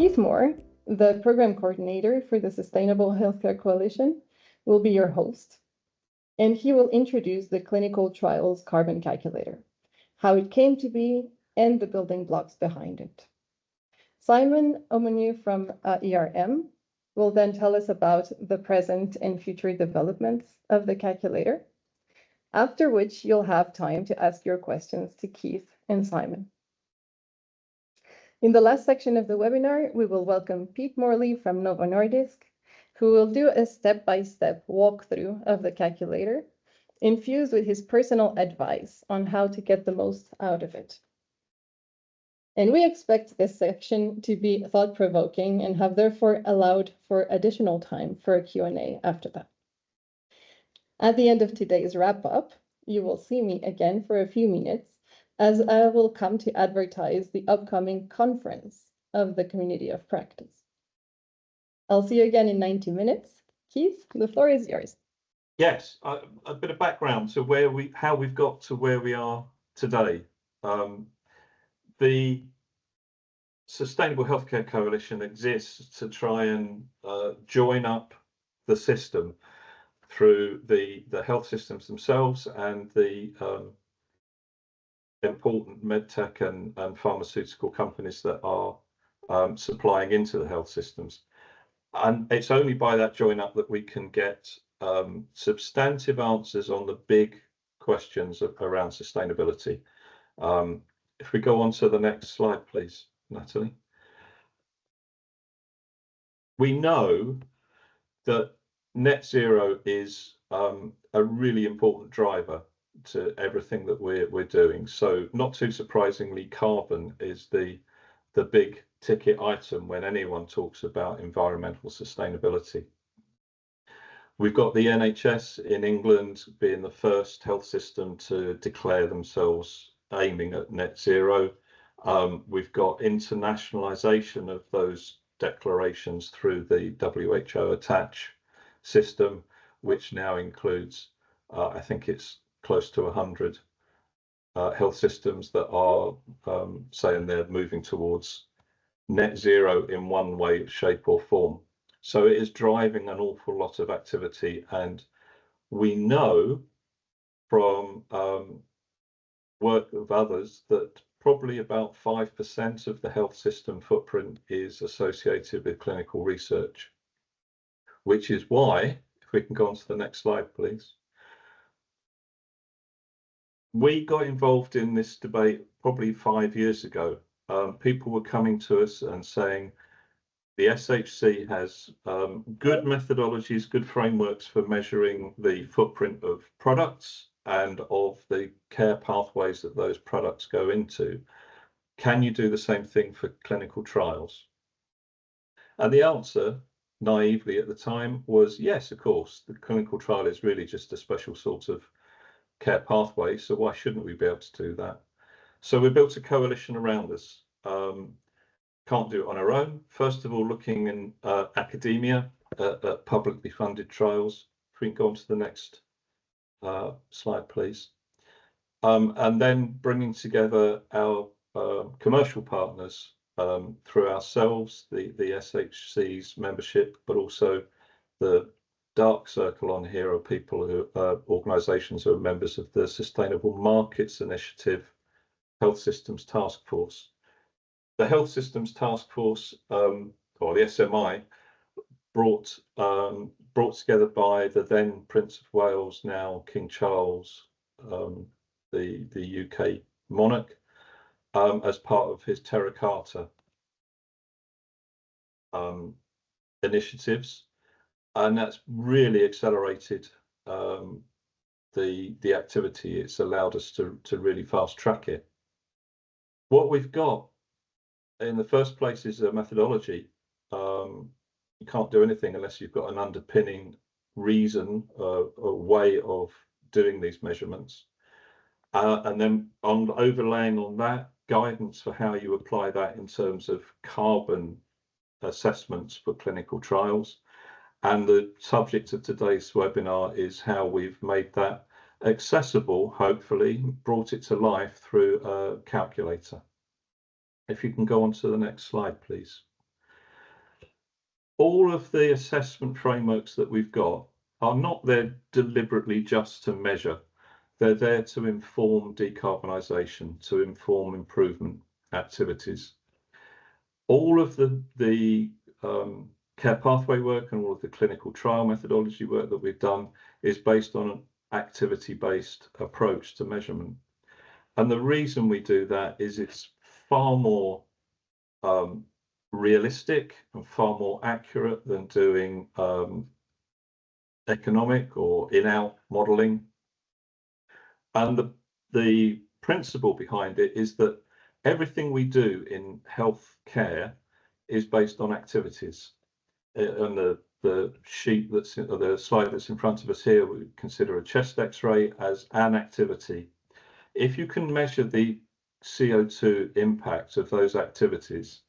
Keith Moore, the program coordinator for the Sustainable Healthcare Coalition, will be your host, and he will introduce the clinical trials carbon calculator, how it came to be, and the building blocks behind it. Simon Omonu from ERM will then tell us about the present and future developments of the calculator, after which you'll have time to ask your questions to Keith and Simon. In the last section of the webinar, we will welcome Pete Morley from Novo Nordisk, who will do a step-by-step walkthrough of the calculator, infused with his personal advice on how to get the most out of it. And we expect this section to be thought-provoking and have therefore allowed for additional time for a Q&A after that. At the end of today's wrap-up, you will see me again for a few minutes, as I will come to advertise the upcoming conference of the Community of Practice. I'll see you again in 90 minutes. Keith, the floor is yours. Yes, a bit of background to how we've got to where we are today. The Sustainable Healthcare Coalition exists to try and join up the system through the health systems themselves and the important medtech and pharmaceutical companies that are supplying into the health systems. And it's only by that join up that we can get substantive answers on the big questions around sustainability. If we go on to the next slide, please, Natalie. We know that net zero is a really important driver to everything that we're doing. So not too surprisingly, carbon is the big ticket item when anyone talks about environmental sustainability. We've got the NHS in England being the first health system to declare themselves aiming at net zero. We've got internationalization of those declarations through the WHO Attach system, which now includes, I think it's close to 100 health systems that are saying they're moving towards net zero in one way, shape or form. So it is driving an awful lot of activity, and we know from work of others that probably about 5% of the health system footprint is associated with clinical research, which is why, if we can go on to the next slide, please. We got involved in this debate probably 5 years ago. People were coming to us and saying, the SHC has good methodologies, good frameworks for measuring the footprint of products and of the care pathways that those products go into. Can you do the same thing for clinical trials? And the answer, naively at the time, was yes, of course. The clinical trial is really just a special sort of care pathway, so why shouldn't we be able to do that? So we built a coalition around us. Can't do it on our own. First of all, looking in academia at publicly funded trials. If we can go on to the next slide, please. And then bringing together our commercial partners through ourselves, the SHC's membership, but also the dark circle on here are people who are organisations who are members of the Sustainable Markets Initiative Health Systems Task Force. The Health Systems Task Force, or the SMI, brought together by the then Prince of Wales, now King Charles, the UK monarch, as part of his Terra Carta initiatives, and that's really accelerated the activity. It's allowed us to really fast track it. What we've got in the first place is a methodology. You can't do anything unless you've got an underpinning reason, a way of doing these measurements. And then overlaying on that, guidance for how you apply that in terms of carbon assessments for clinical trials. And the subject of today's webinar is how we've made that accessible, hopefully, brought it to life through a calculator. If you can go on to the next slide, please. all of the assessment frameworks that we've got are not there deliberately just to measure. They're there to inform decarbonisation, to inform improvement activities. All of the care pathway work and all of the clinical trial methodology work that we've done is based on an activity-based approach to measurement. And the reason we do that is it's far more realistic and far more accurate than doing economic or in-out modelling. And the principle behind it is that everything we do in health care is based on activities. And the sheet that's the slide that's in front of us here, we consider a chest X-ray as an activity. If you can measure the CO2 impact of those activities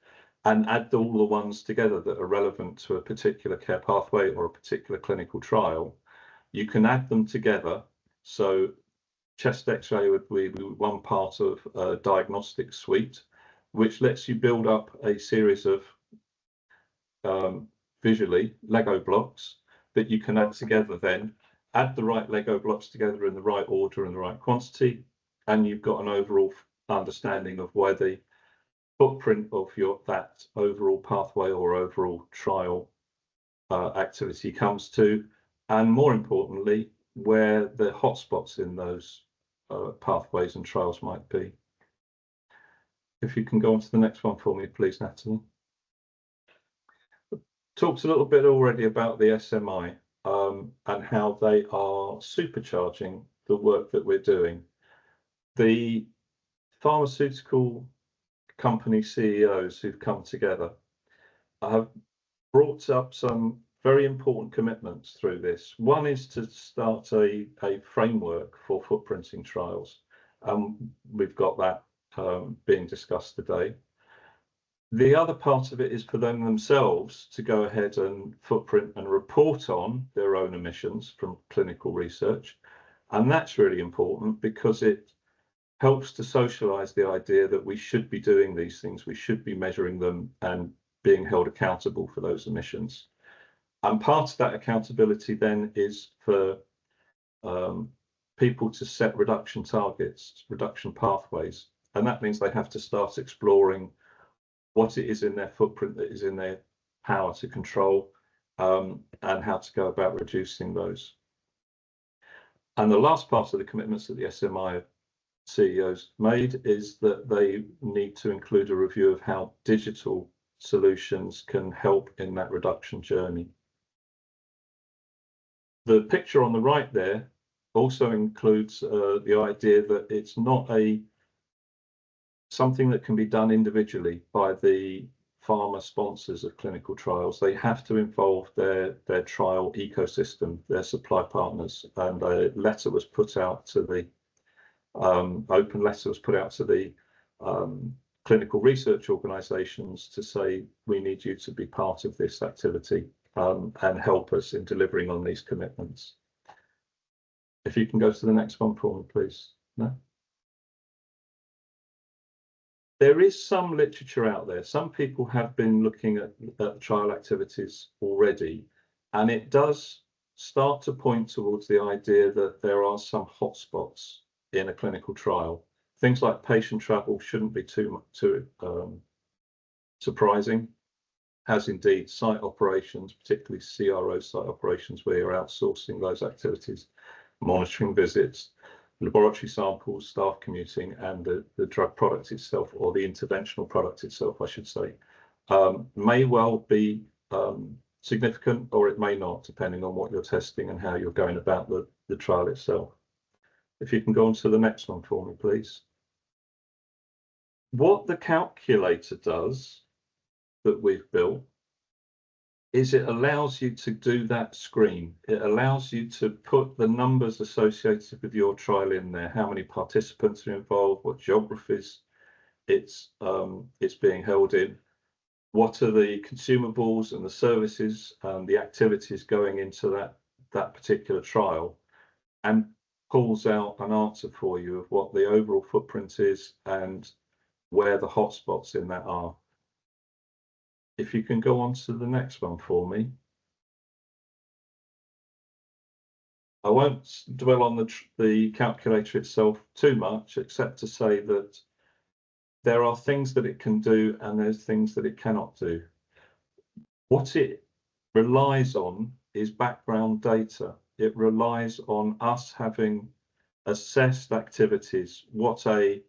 and add all the ones together that are relevant to a particular care pathway or a particular clinical trial, you can add them together. So chest X-ray would be one part of a diagnostic suite, which lets you build up a series of visually Lego blocks that you can add together, then add the right Lego blocks together in the right order and the right quantity, and you've got an overall understanding of where the footprint of that overall pathway or overall trial activity comes to, and more importantly, where the hotspots in those pathways and trials might be. If you can go on to the next one for me, please, Natalie. Talked a little bit already about the SMI and how they are supercharging the work that we're doing. The pharmaceutical company CEOs who've come together have brought up some very important commitments through this. One is to start a framework for footprinting trials. We've got that being discussed today. The other part of it is for them themselves to go ahead and footprint and report on their own emissions from clinical research. And that's really important because it helps to socialize the idea that we should be doing these things, we should be measuring them and being held accountable for those emissions. And part of that accountability then is for people to set reduction targets, reduction pathways. And that means they have to start exploring what it is in their footprint that is in their power to control, and how to go about reducing those. And the last part of the commitments that the SMI CEOs made is that they need to include a review of how digital solutions can help in that reduction journey. The picture on the right there also includes the idea that it's not something that can be done individually by the pharma sponsors of clinical trials. They have to involve their trial ecosystem, their supply partners, and a letter was put out to the open letter was put out to the clinical research organisations to say we need you to be part of this activity and help us in delivering on these commitments. If you can go to the next one for me, please. No. There is some literature out there. Some people have been looking at trial activities already, and it does start to point towards the idea that there are some hotspots in a clinical trial. Things like patient travel shouldn't be too surprising, as indeed site operations, particularly CRO site operations, where you're outsourcing those activities, monitoring visits, laboratory samples, staff commuting, and the drug product itself, or the interventional product itself, I should say, may well be significant, or it may not, depending on what you're testing and how you're going about the trial itself. If you can go on to the next one for me, please. What the calculator does that we've built is it allows you to do that screen. It allows you to put the numbers associated with your trial in there, how many participants are involved, what geographies it's being held in, what are the consumables and the services and the activities going into that particular trial, and pulls out an answer for you of what the overall footprint is and where the hotspots in that are. if you can go on to the next one for me. I won't dwell on the calculator itself too much, except to say that there are things that it can do and there's things that it cannot do. What it relies on is background data. It relies on us having assessed activities, what a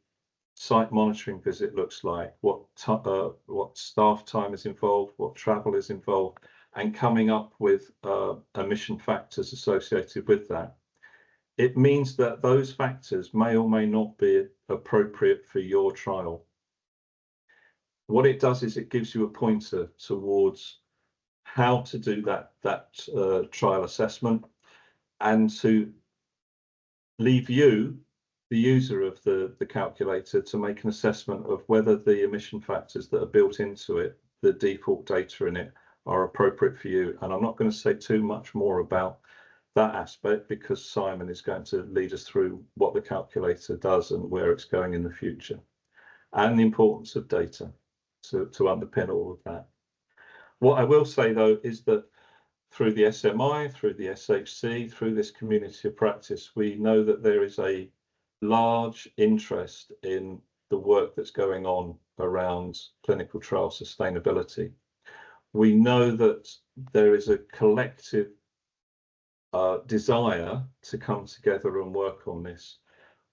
site monitoring visit looks like, what staff time is involved, what travel is involved, and coming up with emission factors associated with that. It means that those factors may or may not be appropriate for your trial. What it does is it gives you a pointer towards how to do that trial assessment, and to leave you, the user of the calculator, to make an assessment of whether the emission factors that are built into it, the default data in it, are appropriate for you. And I'm not going to say too much more about that aspect, because Simon is going to lead us through what the calculator does and where it's going in the future, and the importance of data to underpin all of that. What I will say, though, is that through the SMI, through the SHC, through this community of practice, we know that there is a large interest in the work that's going on around clinical trial sustainability. We know that there is a collective desire to come together and work on this.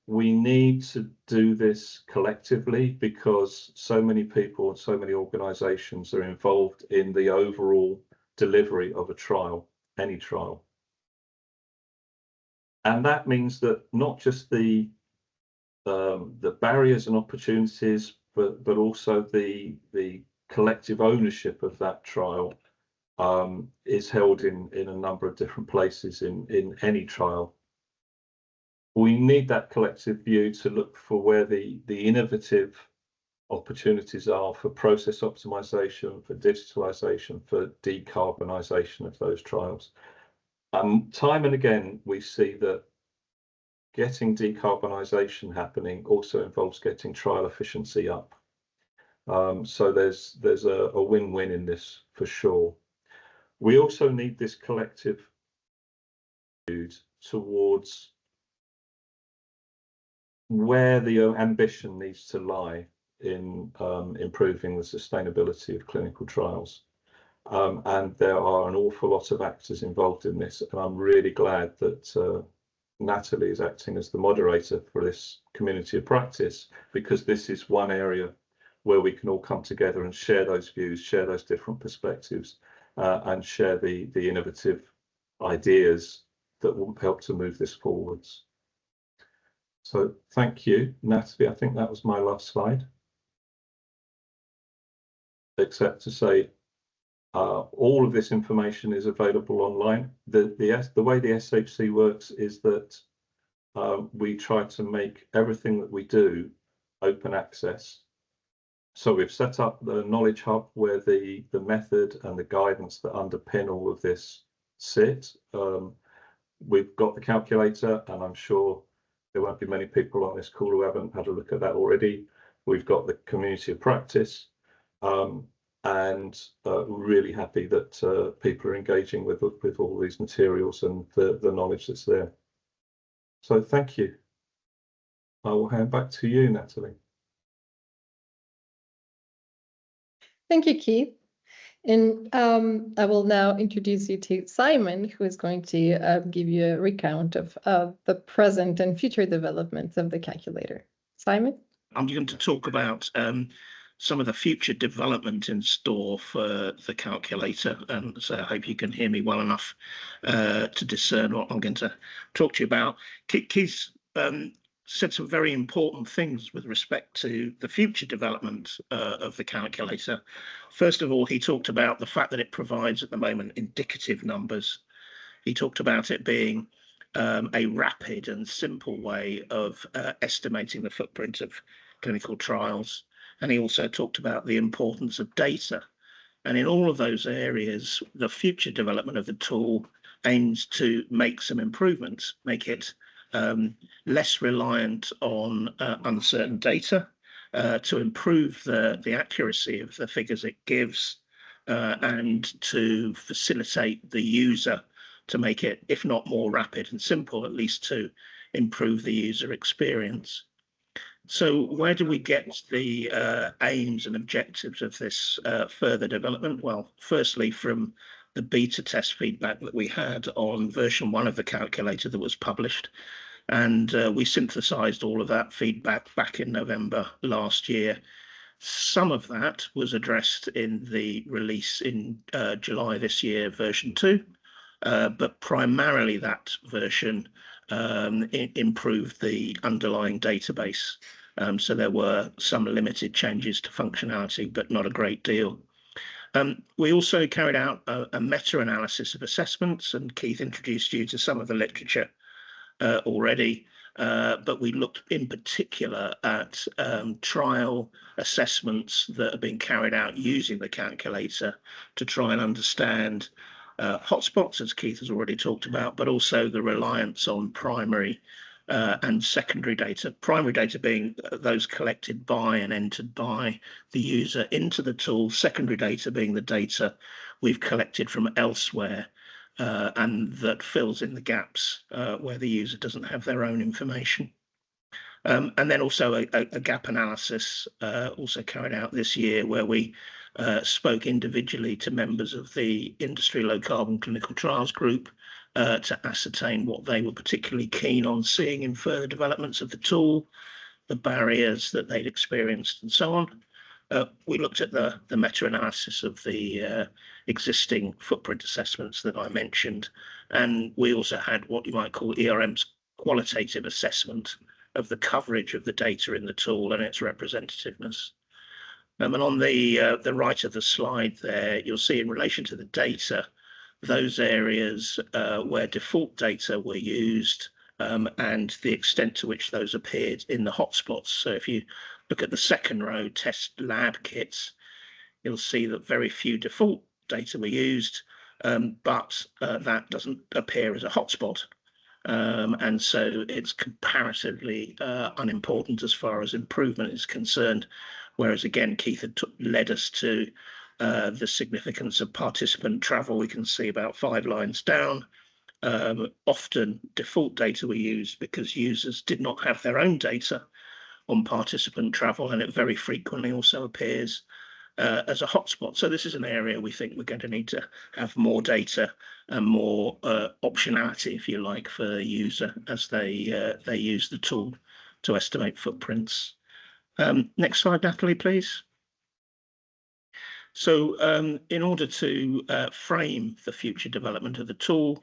We need to do this collectively because so many people and so many organisations are involved in the overall delivery of a trial, any trial. And that means that not just the barriers and opportunities, but also the collective ownership of that trial is held in a number of different places in any trial. We need that collective view to look for where the innovative opportunities are for process optimization, for digitalization, for decarbonisation of those trials. Time and again, we see that getting decarbonisation happening also involves getting trial efficiency up. So there's a win-win in this for sure. We also need this collective attitude towards where the ambition needs to lie in improving the sustainability of clinical trials. And there are an awful lot of actors involved in this, and I'm really glad that Natalie is acting as the moderator for this community of practice, because this is one area where we can all come together and share those views, share those different perspectives, and share the innovative ideas that will help to move this forwards. So thank you, Natalie. I think that was my last slide. Except to say, all of this information is available online. The way the SHC works is that we try to make everything that we do open access. So we've set up the Knowledge Hub where the method and the guidance that underpin all of this sit. We've got the calculator, and I'm sure there won't be many people on this call who haven't had a look at that already. We've got the community of practice, and really happy that people are engaging with all these materials and the knowledge that's there. So thank you. I will hand back to you, Natalie. Thank you, Keith. And I will now introduce you to Simon, who is going to give you a recount of the present and future developments of the calculator. Simon? I'm going to talk about some of the future development in store for the calculator, and so I hope you can hear me well enough to discern what I'm going to talk to you about. Keith said some very important things with respect to the future development of the calculator. First of all, he talked about the fact that it provides at the moment indicative numbers. He talked about it being a rapid and simple way of estimating the footprint of clinical trials. And he also talked about the importance of data. And in all of those areas, the future development of the tool aims to make some improvements, make it less reliant on uncertain data, to improve the accuracy of the figures it gives, and to facilitate the user to make it, if not more rapid and simple, at least to improve the user experience. So where do we get the aims and objectives of this further development? Well, firstly, from the beta test feedback that we had on version 1 of the calculator that was published. And we synthesized all of that feedback back in November last year. Some of that was addressed in the release in July this year, version 2, but primarily that version improved the underlying database. So there were some limited changes to functionality, but not a great deal. We also carried out a meta-analysis of assessments, and Keith introduced you to some of the literature already, but we looked in particular at trial assessments that have been carried out using the calculator to try and understand hotspots, as Keith has already talked about, but also the reliance on primary and secondary data. Primary data being those collected by and entered by the user into the tool, secondary data being the data we've collected from elsewhere and that fills in the gaps where the user doesn't have their own information. And then also a gap analysis also carried out this year, where we spoke individually to members of the industry low carbon clinical trials group to ascertain what they were particularly keen on seeing in further developments of the tool, the barriers that they'd experienced, and so on. We looked at the meta-analysis of the existing footprint assessments that I mentioned, and we also had what you might call ERM's qualitative assessment of the coverage of the data in the tool and its representativeness. And on the right of the slide there, you'll see in relation to the data, those areas where default data were used and the extent to which those appeared in the hotspots. So if you look at the second row, test lab kits, you'll see that very few default data were used, but that doesn't appear as a hotspot. And so it's comparatively unimportant as far as improvement is concerned. Whereas again, Keith had led us to the significance of participant travel. We can see about 5 lines down. Often default data were used because users did not have their own data on participant travel, and it very frequently also appears as a hotspot. So this is an area we think we're going to need to have more data and more optionality, if you like, for the user as they use the tool to estimate footprints. Next slide, Natalie, please. So in order to frame the future development of the tool,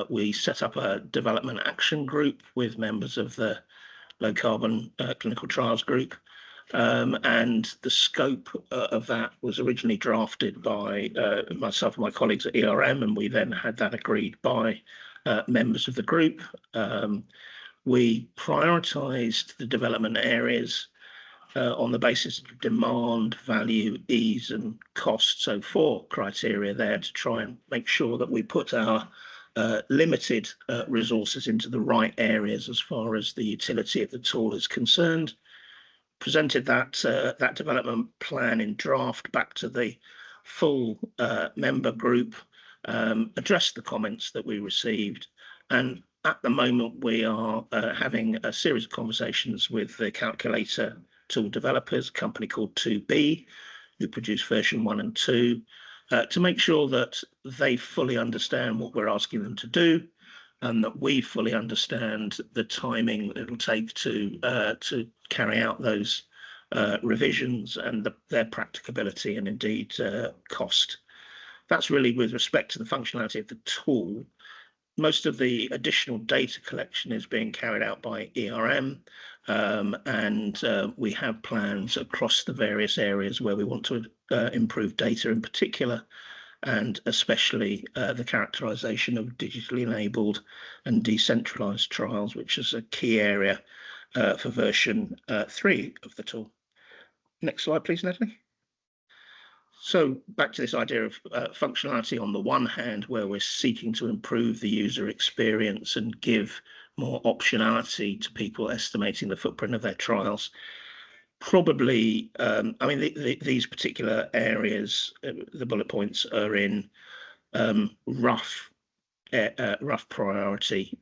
we set up a development action group with members of the low carbon clinical trials group. And the scope of that was originally drafted by myself and my colleagues at ERM, and we then had that agreed by members of the group. We prioritized the development areas on the basis of demand, value, ease, and cost. So 4 criteria there to try and make sure that we put our limited resources into the right areas as far as the utility of the tool is concerned. Presented that development plan in draft back to the full member group, addressed the comments that we received, and at the moment we are having a series of conversations with the calculator tool developers, a company called 2B, who produce version 1 and 2, to make sure that they fully understand what we're asking them to do, and that we fully understand the timing it'll take to carry out those revisions and their practicability and indeed cost. That's really with respect to the functionality of the tool. Most of the additional data collection is being carried out by ERM, and we have plans across the various areas where we want to improve data in particular, and especially the characterization of digitally enabled and decentralized trials, which is a key area for version 3 of the tool. Next slide, please, Natalie. So back to this idea of functionality on the one hand, where we're seeking to improve the user experience and give more optionality to people estimating the footprint of their trials. Probably, I mean, these particular areas, the bullet points are in rough priority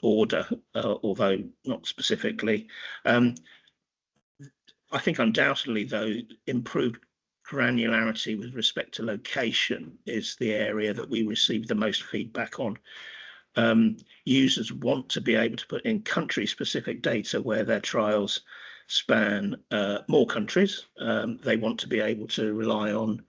order, although not specifically. I think undoubtedly, though, improved granularity with respect to location is the area that we receive the most feedback on. Users want to be able to put in country-specific data where their trials span more countries. They want to be able to rely on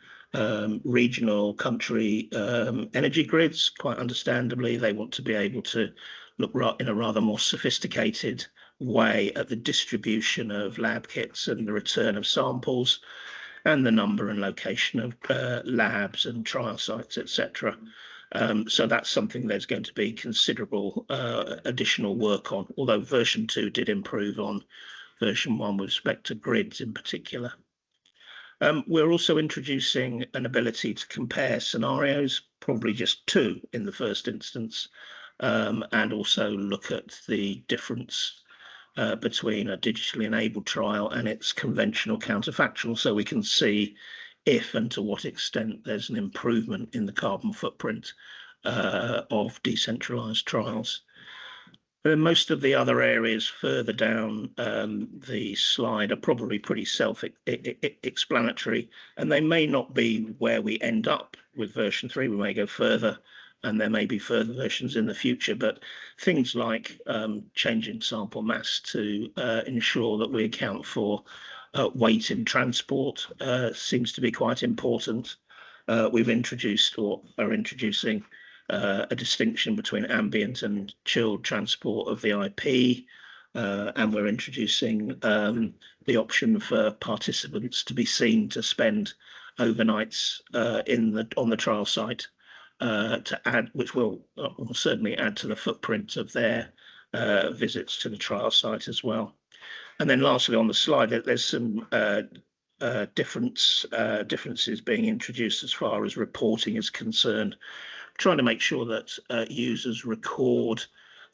regional country energy grids, quite understandably. They want to be able to look in a rather more sophisticated way at the distribution of lab kits and the return of samples and the number and location of labs and trial sites, etc. So that's something there's going to be considerable additional work on, although version 2 did improve on version 1 with respect to grids in particular. We're also introducing an ability to compare scenarios, probably just 2 in the first instance, and also look at the difference between a digitally enabled trial and its conventional counterfactual, so we can see if and to what extent there's an improvement in the carbon footprint of decentralized trials. And most of the other areas further down the slide are probably pretty self-explanatory, and they may not be where we end up with version 3. We may go further, and there may be further versions in the future, but things like changing sample mass to ensure that we account for weight in transport seems to be quite important. We've introduced or are introducing a distinction between ambient and chilled transport of the IP, and we're introducing the option for participants to be seen to spend overnights on the trial site, to add, which will certainly add to the footprint of their visits to the trial site as well. And then lastly on the slide, there's some differences being introduced as far as reporting is concerned, trying to make sure that users record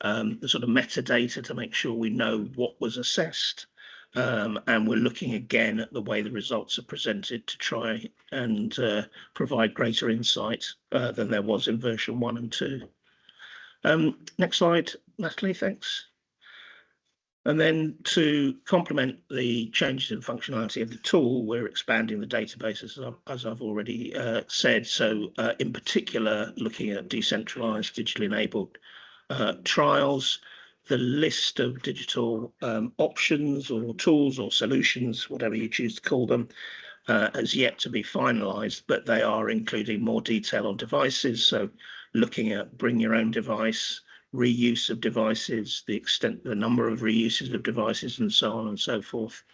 the sort of metadata to make sure we know what was assessed. And we're looking again at the way the results are presented to try and provide greater insight than there was in version 1 and 2. Next slide, Natalie, thanks. And then to complement the changes in functionality of the tool, we're expanding the databases, as I've already said. So in particular, looking at decentralized, digitally enabled trials, the list of digital options or tools or solutions, whatever you choose to call them, has yet to be finalized, but they are including more detail on devices. So looking at bring your own device, reuse of devices, the extent, the number of reuses of devices, and so on and so forth.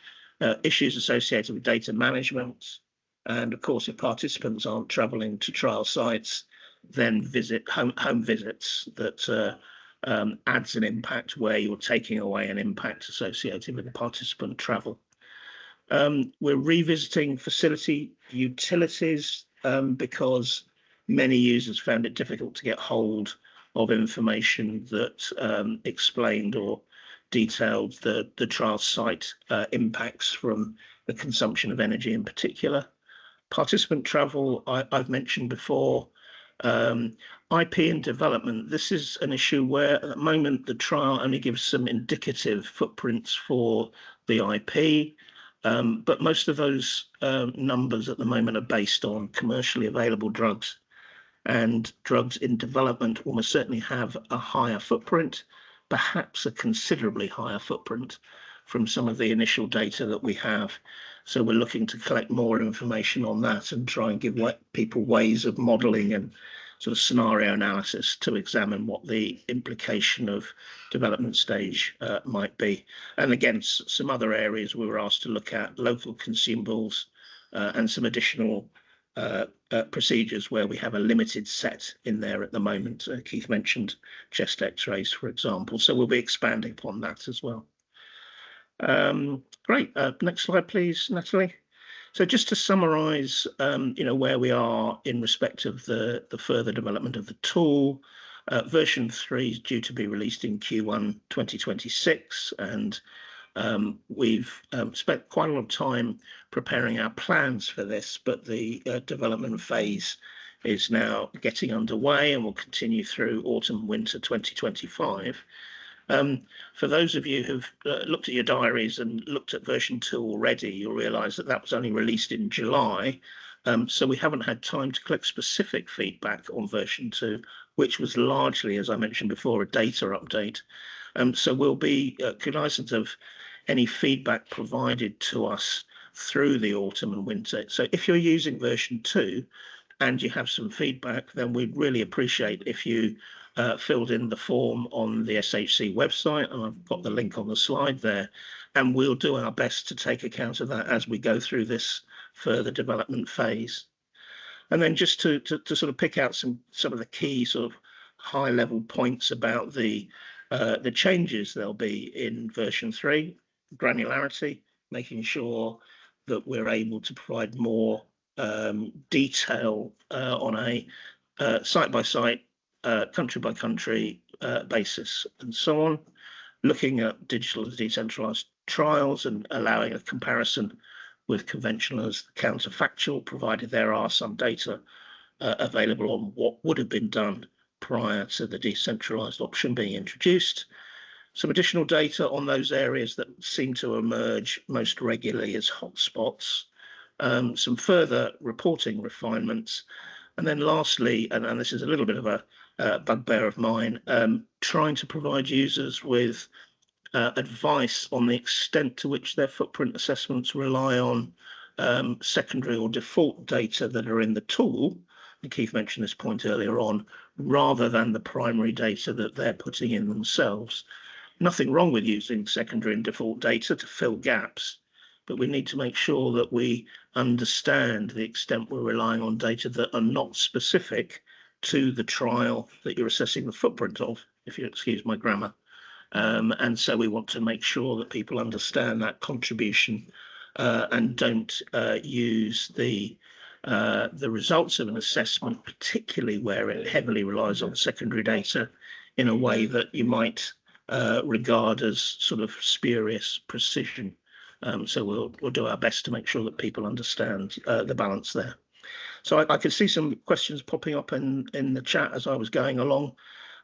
Issues associated with data management. And of course, if participants aren't traveling to trial sites, then visit home visits that adds an impact where you're taking away an impact associated with the participant travel. We're revisiting facility utilities because many users found it difficult to get hold of information that explained or detailed the trial site impacts from the consumption of energy in particular. Participant travel, I've mentioned before. IP and development, this is an issue where at the moment the trial only gives some indicative footprints for the IP, but most of those numbers at the moment are based on commercially available drugs. And drugs in development almost certainly have a higher footprint, perhaps a considerably higher footprint from some of the initial data that we have. So we're looking to collect more information on that and try and give people ways of modelling and sort of scenario analysis to examine what the implication of development stage might be. And again, some other areas we were asked to look at, local consumables and some additional procedures where we have a limited set in there at the moment. Keith mentioned chest x-rays, for example, so we'll be expanding upon that as well. Great. Next slide, please, Natalie. So just to summarize, where we are in respect of the further development of the tool, version 3 is due to be released in Q1 2026, and We've spent quite a lot of time preparing our plans for this, but the development phase is now getting underway and will continue through autumn winter 2025. For those of you who've looked at your diaries and looked at version 2 already, you'll realise that that was only released in July. So we haven't had time to collect specific feedback on version 2, which was largely, as I mentioned before, a data update. So we'll be cognizant of any feedback provided to us through the autumn and winter. So if you're using version 2 and you have some feedback, then we'd really appreciate if you filled in the form on the SHC website, and I've got the link on the slide there, and we'll do our best to take account of that as we go through this further development phase. And then just to sort of pick out some of the key sort of high level points about the changes there'll be in version 3, granularity, making sure that we're able to provide more detail on a site by site, country by country basis, and so on. Looking at digital and decentralized trials and allowing a comparison with conventional as counterfactual, provided there are some data available on what would have been done prior to the decentralized option being introduced. Some additional data on those areas that seem to emerge most regularly as hotspots. Some further reporting refinements. And then lastly, and this is a little bit of a bugbear of mine, trying to provide users with advice on the extent to which their footprint assessments rely on secondary or default data that are in the tool, and Keith mentioned this point earlier on, rather than the primary data that they're putting in themselves. Nothing wrong with using secondary and default data to fill gaps, but we need to make sure that we understand the extent we're relying on data that are not specific to the trial that you're assessing the footprint of, if you excuse my grammar. And so we want to make sure that people understand that contribution and don't use the results of an assessment, particularly where it heavily relies on secondary data, in a way that you might regard as sort of spurious precision. So we'll do our best to make sure that people understand the balance there. So I could see some questions popping up in the chat as I was going along,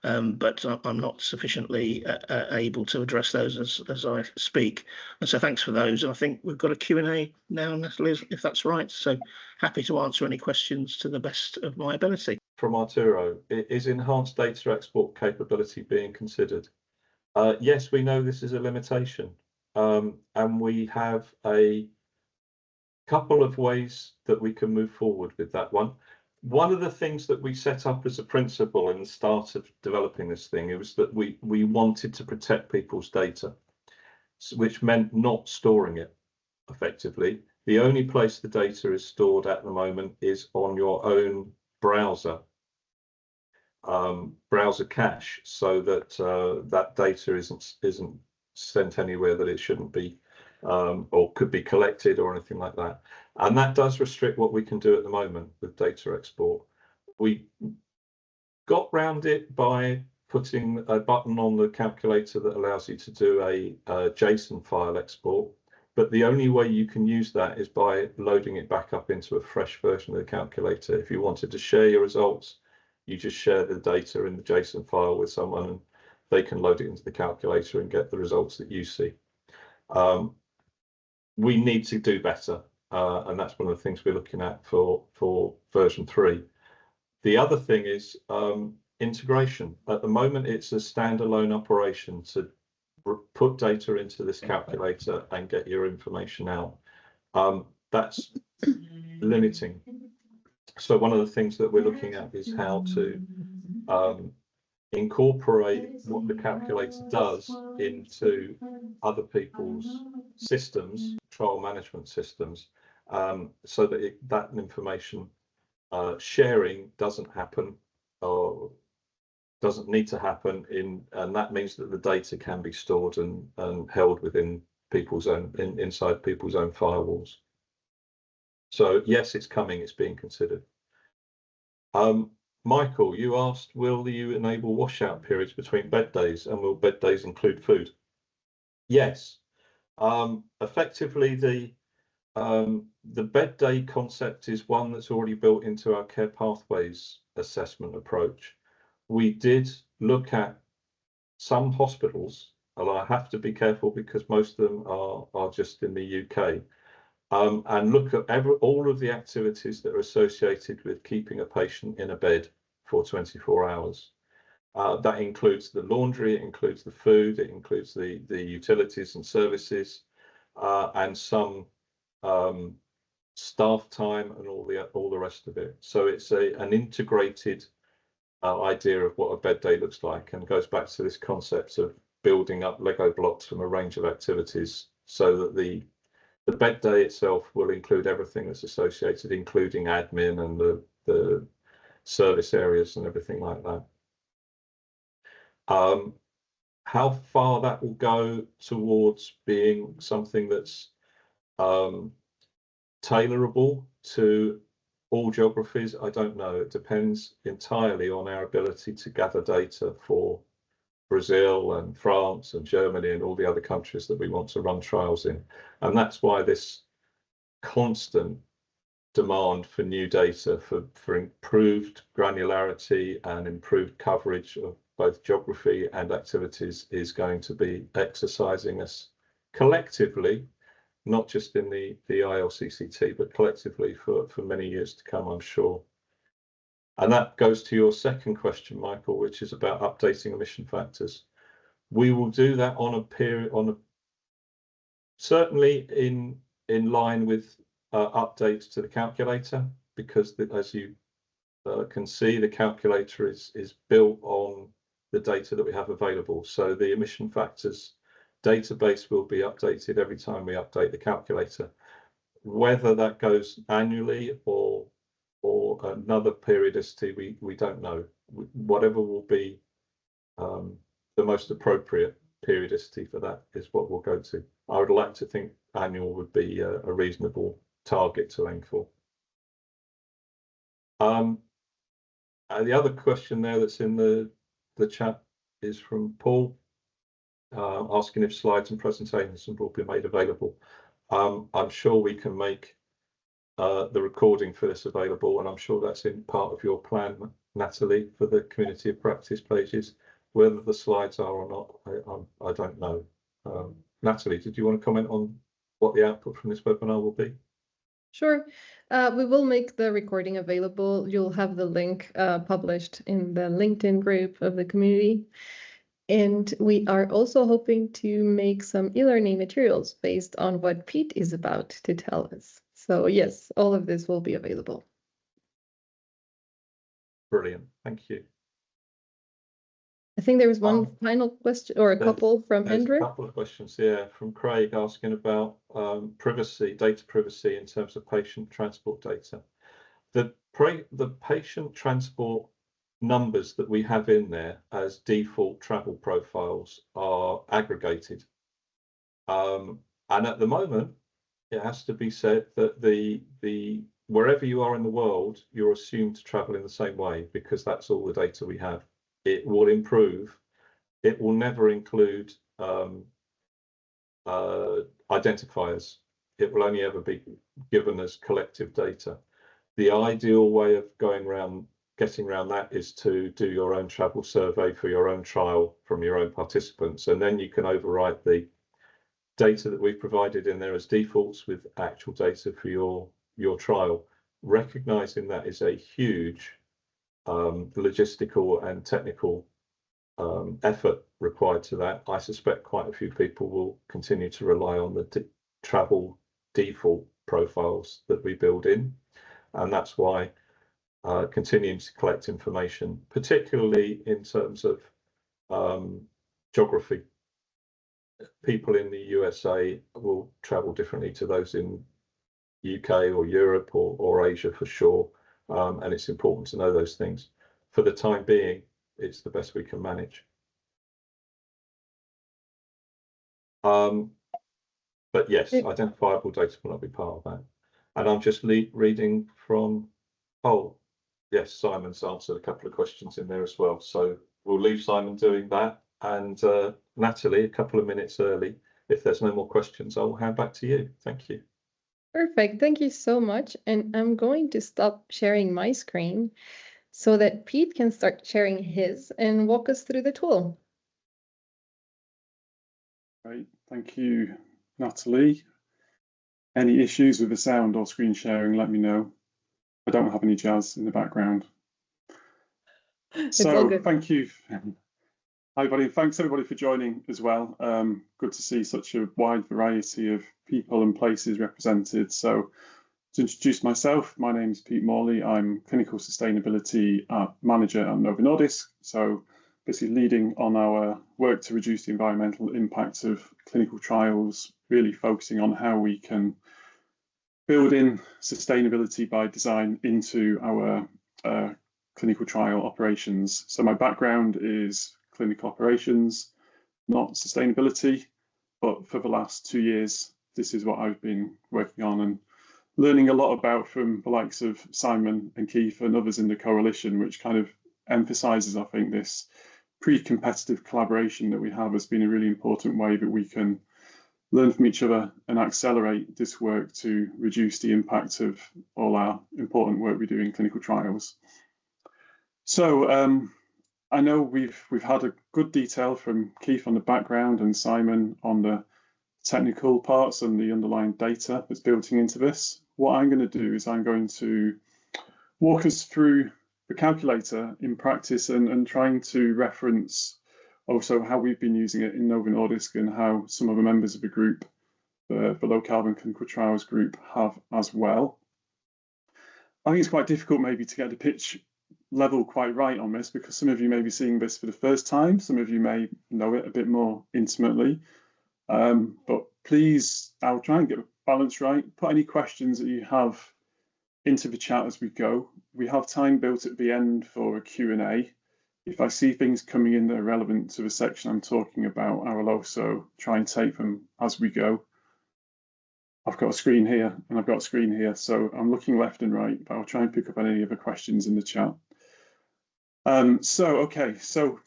but I'm not sufficiently able to address those as I speak. And so thanks for those. And I think we've got a Q&A now, Natalie, if that's right. So happy to answer any questions to the best of my ability. From Arturo, is enhanced data export capability being considered? Yes, we know this is a limitation, and we have a couple of ways that we can move forward with that one. One of the things that we set up as a principle in the start of developing this thing, it was that we wanted to protect people's data, which meant not storing it effectively. The only place the data is stored at the moment is on your own browser cache, so that that data isn't sent anywhere that it shouldn't be, or could be collected or anything like that. And that does restrict what we can do at the moment with data export. We got round it by putting a button on the calculator that allows you to do a JSON file export, but the only way you can use that is by loading it back up into a fresh version of the calculator. If you wanted to share your results, you just share the data in the JSON file with someone, and they can load it into the calculator and get the results that you see. We need to do better, and that's one of the things we're looking at for version 3. The other thing is integration. At the moment, it's a standalone operation to put data into this calculator and get your information out. That's limiting. So one of the things that we're looking at is how to incorporate what the calculator does into other people's systems, trial management systems, so that that information sharing doesn't happen or doesn't need to happen and that means that the data can be stored and held within people's own inside people's own firewalls. So yes, it's coming, it's being considered. Michael, you asked, will you enable washout periods between bed days, and will bed days include food? Yes. Effectively, the bed day concept is one that's already built into our care pathways assessment approach. We did look at some hospitals, and I have to be careful because most of them are just in the UK, and look at all of the activities that are associated with keeping a patient in a bed for 24 hours. That includes the laundry, it includes the food, it includes the utilities and services, and some staff time and all the rest of it. So it's an integrated idea of what a bed day looks like, and goes back to this concept of building up Lego blocks from a range of activities, so that the bed day itself will include everything that's associated, including admin and the service areas and everything like that. How far that will go towards being something that's tailorable to all geographies, I don't know. It depends entirely on our ability to gather data for Brazil and France and Germany and all the other countries that we want to run trials in. And that's why this constant demand for new data, for improved granularity and improved coverage of both geography and activities, is going to be exercising us collectively, not just in the ILCCT, but collectively for many years to come, I'm sure. And that goes to your second question, Michael, which is about updating emission factors. We will do that certainly in line with updates to the calculator, because as you can see, the calculator is built on the data that we have available. So the emission factors database will be updated every time we update the calculator. Whether that goes annually or another periodicity, we don't know. Whatever will be the most appropriate periodicity for that is what we'll go to. I would like to think annual would be a reasonable target to aim for. The other question there that's in the chat is from Paul, asking if slides and presentations will be made available. I'm sure we can make the recording for this available, and I'm sure that's in part of your plan, Natalie, for the community of practice pages. Whether the slides are or not, I don't know. Natalie, did you want to comment on what the output from this webinar will be? Sure. We will make the recording available. You'll have the link published in the LinkedIn group of the community. And we are also hoping to make some e-learning materials based on what Pete is about to tell us. So yes, all of this will be available. Brilliant, thank you. I think there was one final question, or a couple from Andrew. A couple of questions, yeah, from Craig, asking about privacy, data privacy in terms of patient transport data. The patient transport numbers that we have in there as default travel profiles are aggregated. And at the moment, it has to be said that wherever you are in the world, you're assumed to travel in the same way, because that's all the data we have. It will improve. It will never include identifiers. It will only ever be given as collective data. The ideal way of getting around that is to do your own travel survey for your own trial from your own participants, and then you can overwrite the data that we've provided in there as defaults with actual data for your trial. Recognizing that is a huge logistical and technical effort required to that. I suspect quite a few people will continue to rely on the travel default profiles that we build in, and that's why continuing to collect information, particularly in terms of geography. People in the USA will travel differently to those in UK or Europe or Asia for sure, and it's important to know those things. For the time being, it's the best we can manage. But yes, identifiable data will not be part of that. And I'm just reading from, oh, yes, Simon's answered a couple of questions in there as well. So we'll leave Simon doing that. And Natalie, a couple of minutes early, if there's no more questions, I'll hand back to you. Thank you. Perfect. Thank you so much. And I'm going to stop sharing my screen so that Pete can start sharing his and walk us through the tool. Great. Thank you, Natalie. Any issues with the sound or screen sharing, let me know. I don't have any jazz in the background. It's all good. Thank you. Hi, everybody. Thanks, everybody, for joining as well. Good to see such a wide variety of people and places represented. So to introduce myself, my name is Pete Morley. I'm Clinical Sustainability Manager at Novo Nordisk. So basically leading on our work to reduce the environmental impact of clinical trials, really focusing on how we can build in sustainability by design into our clinical trial operations. So my background is clinical operations, not sustainability, but for the last 2 years, this is what I've been working on and learning a lot about from the likes of Simon and Keith and others in the coalition, which kind of emphasizes, I think, this pre-competitive collaboration that we have has been a really important way that we can learn from each other and accelerate this work to reduce the impact of all our important work we do in clinical trials. So I know we've had a good detail from Keith on the background and Simon on the technical parts and the underlying data that's built into this. What I'm going to do is I'm going to walk us through the calculator in practice and trying to reference also how we've been using it in Novo Nordisk and how some of the members of the group, the low carbon clinical trials group, have as well. I think it's quite difficult maybe to get the pitch level quite right on this because some of you may be seeing this for the first time, some of you may know it a bit more intimately, but please, I'll try and get the balance right. Put any questions that you have into the chat as we go. We have time built at the end for a Q&A. If I see things coming in that are relevant to the section I'm talking about, I will also try and take them as we go. I've got a screen here and I've got a screen here, so I'm looking left and right, but I'll try and pick up on any other questions in the chat. So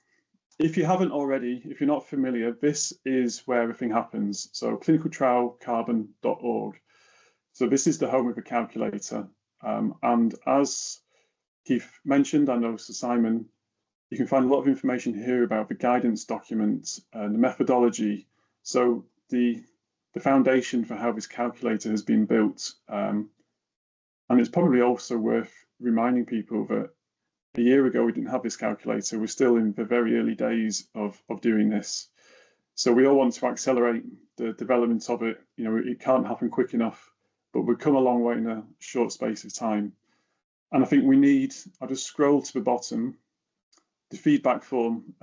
if you haven't already, if you're not familiar, this is where everything happens. So clinicaltrialcarbon.org. So this is the home of the calculator. And as Keith mentioned, I know Sir Simon, you can find a lot of information here about the guidance documents and the methodology. So the foundation for how this calculator has been built. And it's probably also worth reminding people that a year ago, we didn't have this calculator. We're still in the very early days of doing this. So we all want to accelerate the development of it. You know, it can't happen quick enough, but we've come a long way in a short space of time. And I think we need, I'll just scroll to the bottom, the feedback form,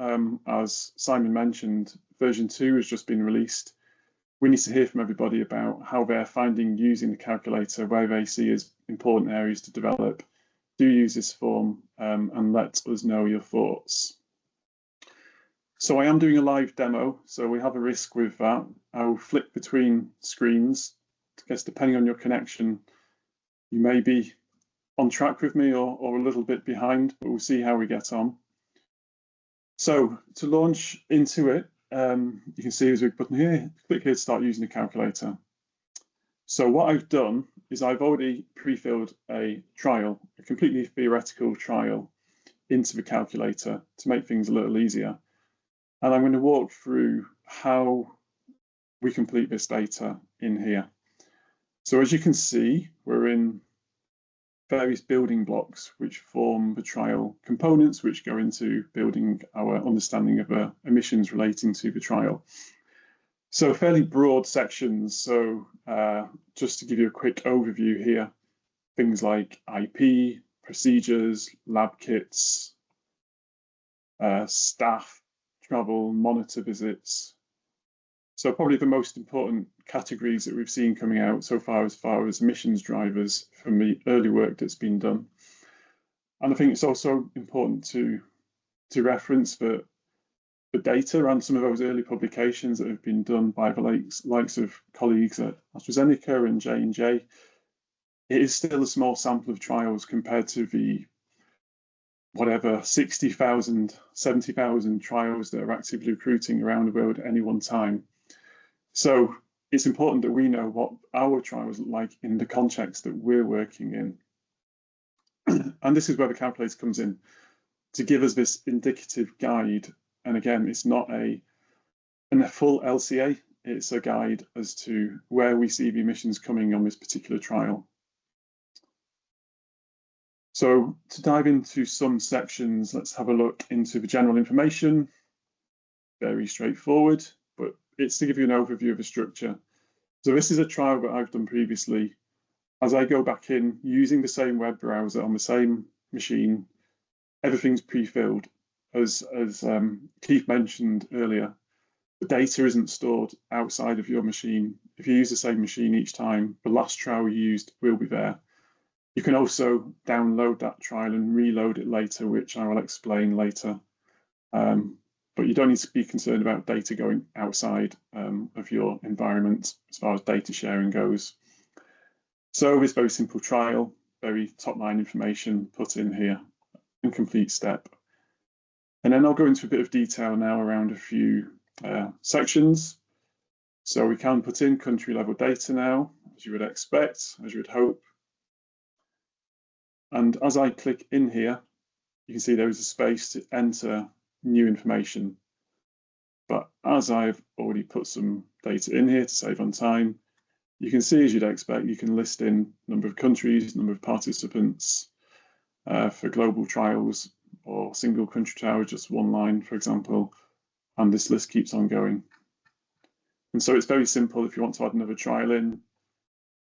as Simon mentioned, version 2 has just been released. We need to hear from everybody about how they're finding using the calculator, where they see as important areas to develop. Do use this form and let us know your thoughts. So I am doing a live demo, so we have a risk with that. I will flick between screens. I guess depending on your connection, you may be on track with me or a little bit behind, but we'll see how we get on. So to launch into it, you can see there's a big button here. Click here to start using the calculator. So what I've done is I've already pre-filled a trial, a completely theoretical trial, into the calculator to make things a little easier. And I'm going to walk through how we complete this data in here. So as you can see, we're in various building blocks which form the trial components, which go into building our understanding of emissions relating to the trial. So fairly broad sections. So just to give you a quick overview here, things like IP, procedures, lab kits, staff, travel, monitor visits. So probably the most important categories that we've seen coming out so far as emissions drivers from the early work that's been done. And I think it's also important to reference that the data and some of those early publications that have been done by the likes of colleagues at AstraZeneca and J&J, it is still a small sample of trials compared to the whatever 60,000, 70,000 trials that are actively recruiting around the world at any one time. So it's important that we know what our trials look like in the context that we're working in. And this is where the calculator comes in to give us this indicative guide. And again, it's not a full LCA, it's a guide as to where we see the emissions coming on this particular trial. So to dive into some sections, let's have a look into the general information. Very straightforward, but it's to give you an overview of the structure. So this is a trial that I've done previously. As I go back in using the same web browser on the same machine, everything's pre-filled. As Keith mentioned earlier, the data isn't stored outside of your machine. If you use the same machine each time, the last trial you used will be there. You can also download that trial and reload it later, which I will explain later. But you don't need to be concerned about data going outside of your environment as far as data sharing goes. So this very simple trial, very top line information put in here, and complete step. And then I'll go into a bit of detail now around a few sections. So we can put in country level data now, as you would expect, as you would hope. And as I click in here, you can see there is a space to enter new information. But as I've already put some data in here to save on time, you can see, as you'd expect, you can list in number of countries, number of participants for global trials or single country trials, just one line, for example, and this list keeps on going. And so it's very simple. If you want to add another trial in,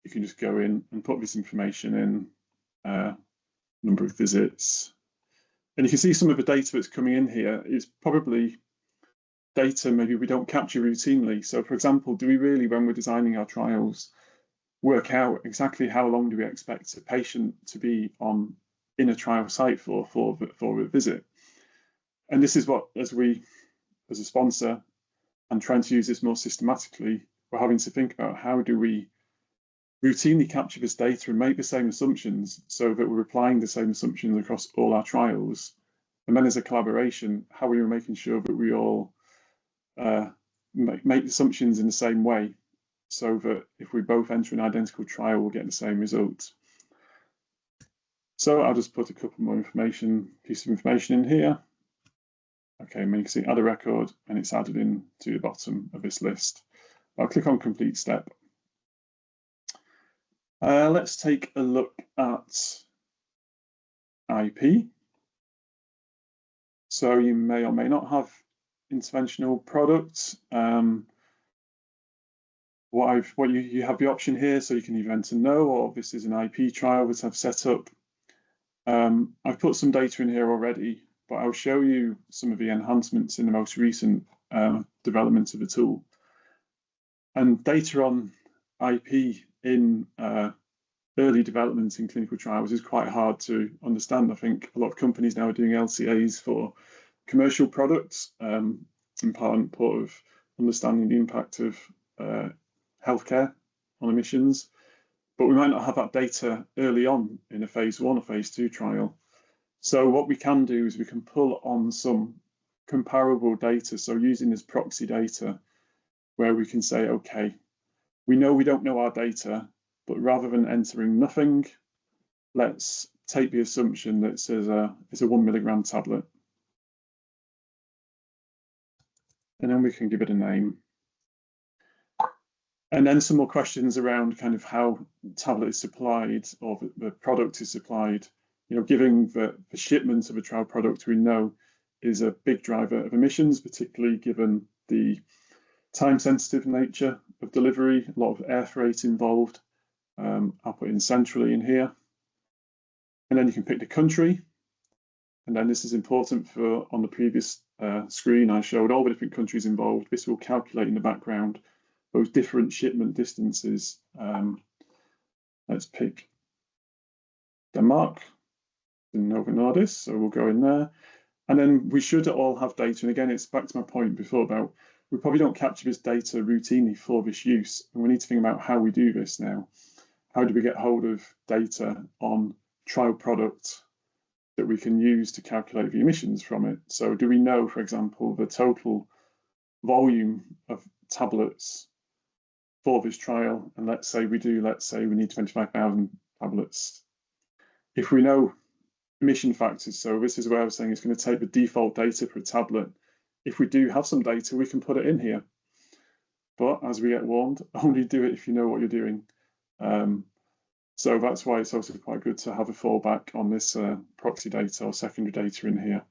you can just go in and put this information in, number of visits. And you can see some of the data that's coming in here is probably data maybe we don't capture routinely. So for example, do we really, when we're designing our trials, work out exactly how long do we expect a patient to be in a trial site for a visit? And this is what, as a sponsor and trying to use this more systematically, we're having to think about how do we routinely capture this data and make the same assumptions so that we're applying the same assumptions across all our trials. And then as a collaboration, how are we making sure that we all make assumptions in the same way so that if we both enter an identical trial, we'll get the same result. So I'll just put a couple more piece of information in here. Okay, and you can see add a record and it's added in to the bottom of this list. I'll click on complete step. Let's take a look at IP. So you may or may not have interventional products. You have the option here, so you can either enter no, or this is an IP trial that I've set up. I've put some data in here already, but I'll show you some of the enhancements in the most recent development of the tool. And data on IP in early development in clinical trials is quite hard to understand. I think a lot of companies now are doing LCAs for commercial products, in part of understanding the impact of healthcare on emissions. But we might not have that data early on in a phase 1 or phase 2 trial. So what we can do is we can pull on some comparable data. So using this proxy data, where we can say, okay, we know we don't know our data, but rather than entering nothing, let's take the assumption that it's a 1 milligram tablet. And then we can give it a name. And then some more questions around kind of how tablet is supplied or the product is supplied. You know, given the shipment of a trial product we know is a big driver of emissions, particularly given the time-sensitive nature of delivery, a lot of air freight involved. I'll put in centrally in here. And then you can pick the country. And then this is important for, on the previous screen, I showed all the different countries involved. This will calculate in the background those different shipment distances. Let's pick Denmark and Novo Nordisk, so we'll go in there. And then we should all have data. And again, it's back to my point before about we probably don't capture this data routinely for this use. And we need to think about how we do this now. How do we get hold of data on trial product that we can use to calculate the emissions from it? So do we know, for example, the total volume of tablets for this trial, and let's say we need 25,000 tablets. If we know emission factors, so this is where I was saying it's going to take the default data for a tablet. If we do have some data, we can put it in here. But as we get warned, only do it if you know what you're doing. So that's why it's also quite good to have a fallback on this proxy data or secondary data in here.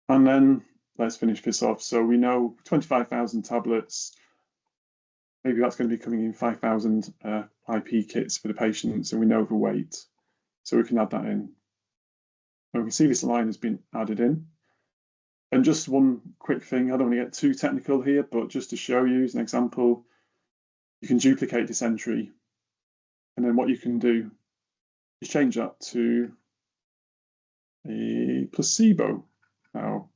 And then let's finish this off. So we know 25,000 tablets. Maybe that's going to be coming in 5,000 IP kits for the patients, and we know the weight. So we can add that in. And we can see this line has been added in. And just one quick thing, I don't want to get too technical here, but just to show you as an example, you can duplicate this entry. And then what you can do is change that to a placebo. Now,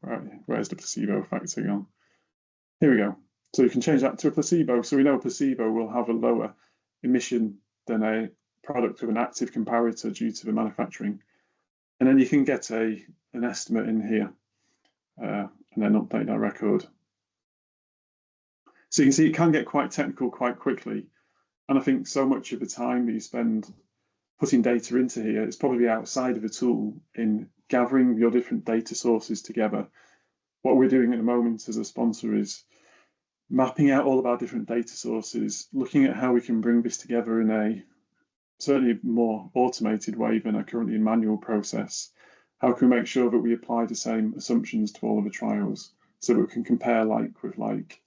where's the placebo factor gone? Here we go. So you can change that to a placebo. So we know a placebo will have a lower emission than a product with an active comparator due to the manufacturing. And then you can get an estimate in here and then update that record. So you can see it can get quite technical quite quickly. And I think so much of the time that you spend putting data into here, it's probably outside of the tool in gathering your different data sources together. What we're doing at the moment as a sponsor is mapping out all of our different data sources, looking at how we can bring this together in a certainly more automated way than a currently manual process. How can we make sure that we apply the same assumptions to all of the trials so that we can compare like with like?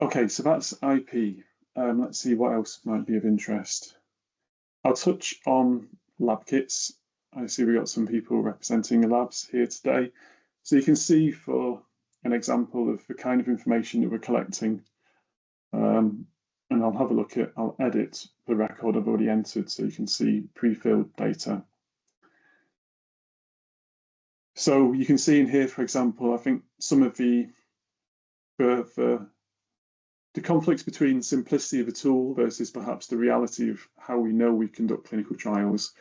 Okay, so that's IP. Let's see what else might be of interest. I'll touch on lab kits. I see we've got some people representing the labs here today. So you can see for an example of the kind of information that we're collecting. And I'll have a look at, I'll edit the record I've already entered so you can see pre-filled data. So you can see in here, for example, I think some of the conflicts between simplicity of a tool versus perhaps the reality of how we know we conduct clinical trials.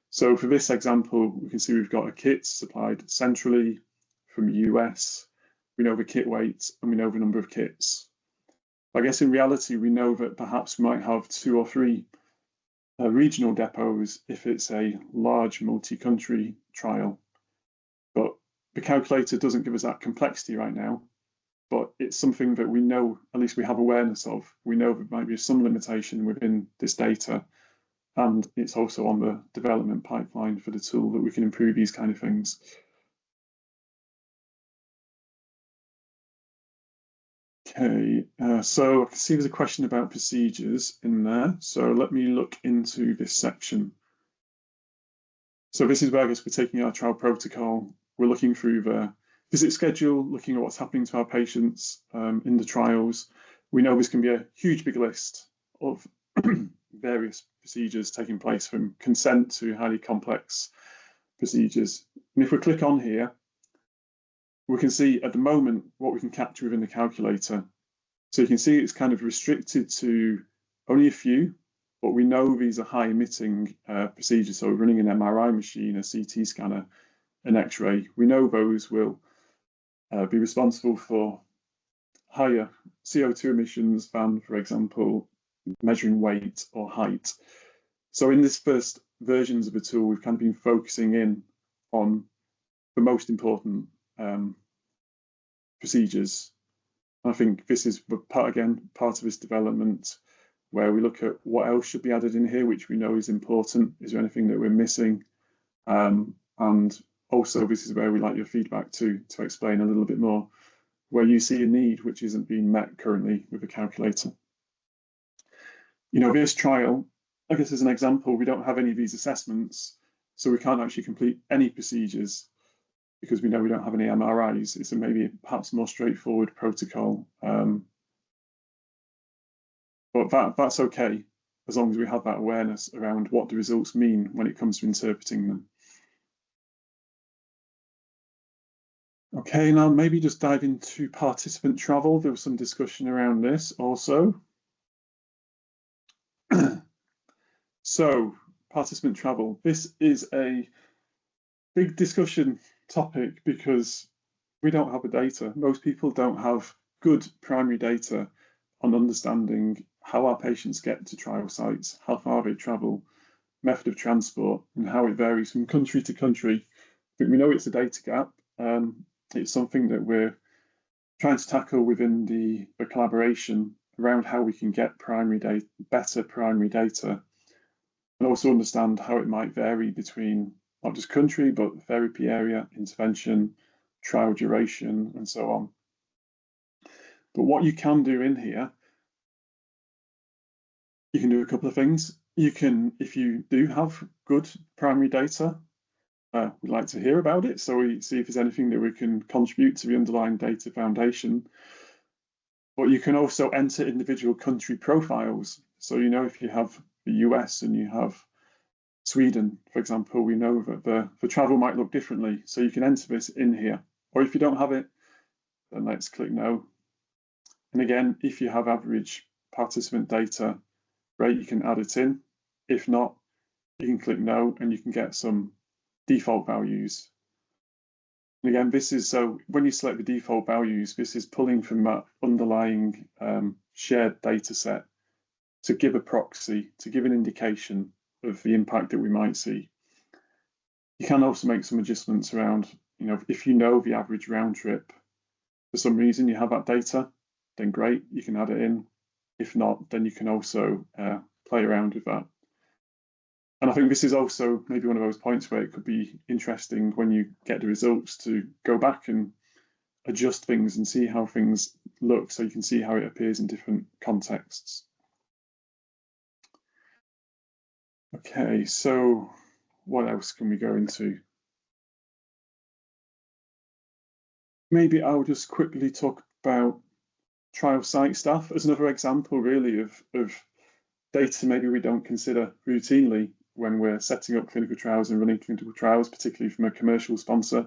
So for this example, we can see we've got a kit supplied centrally from the US. We know the kit weight and we know the number of kits. I guess in reality, we know that perhaps we might have 2 or 3 regional depots if it's a large multi-country trial. But the calculator doesn't give us that complexity right now. But it's something that we know, at least we have awareness of. We know there might be some limitation within this data. And it's also on the development pipeline for the tool that we can improve these kind of things. Okay, so I can see there's a question about procedures in there. So let me look into this section. So this is where I guess we're taking our trial protocol. We're looking through the visit schedule, looking at what's happening to our patients in the trials. We know this can be a huge big list of various procedures taking place, from consent to highly complex procedures. And if we click on here, we can see at the moment what we can capture within the calculator. So you can see it's kind of restricted to only a few, but we know these are high emitting procedures. So we're running an MRI machine, a CT scanner, an X-ray. We know those will be responsible for higher CO2 emissions than, for example, measuring weight or height. So in this first versions of the tool, we've kind of been focusing in on the most important procedures. I think this is part of this development where we look at what else should be added in here, which we know is important. Is there anything that we're missing? And also, this is where we like your feedback to explain a little bit more where you see a need which isn't being met currently with the calculator. You know, this trial, I guess as an example, we don't have any of these assessments, so we can't actually complete any procedures because we know we don't have any MRIs. It's a maybe perhaps more straightforward protocol. But that's okay, as long as we have that awareness around what the results mean when it comes to interpreting them. Okay, now maybe just dive into participant travel. There was some discussion around this also. So, participant travel. This is a big discussion topic because we don't have the data. Most people don't have good primary data on understanding how our patients get to trial sites, how far they travel, method of transport, and how it varies from country to country. But we know it's a data gap. It's something that we're trying to tackle within the collaboration around how we can get better primary data, and also understand how it might vary between not just country, but therapy area, intervention, trial duration, and so on. But what you can do in here, you can do a couple of things. You can, if you do have good primary data, we'd like to hear about it, so we see if there's anything that we can contribute to the underlying data foundation. But you can also enter individual country profiles. So, you know, if you have the US and you have Sweden, for example, we know that the travel might look differently. So you can enter this in here. Or if you don't have it, then let's click no. And again, if you have average participant data, great, you can add it in. If not, you can click no and you can get some default values. And again, this is, so when you select the default values, this is pulling from that underlying shared data set to give a proxy, to give an indication of the impact that we might see. You can also make some adjustments around, you know, if you know the average round trip, for some reason you have that data, then great, you can add it in. If not, then you can also play around with that. And I think this is also maybe one of those points where it could be interesting when you get the results to go back and adjust things and see how things look, so you can see how it appears in different contexts. Okay, so what else can we go into? Maybe I'll just quickly talk about trial site staff as another example, really, of data maybe we don't consider routinely when we're setting up clinical trials and running clinical trials, particularly from a commercial sponsor.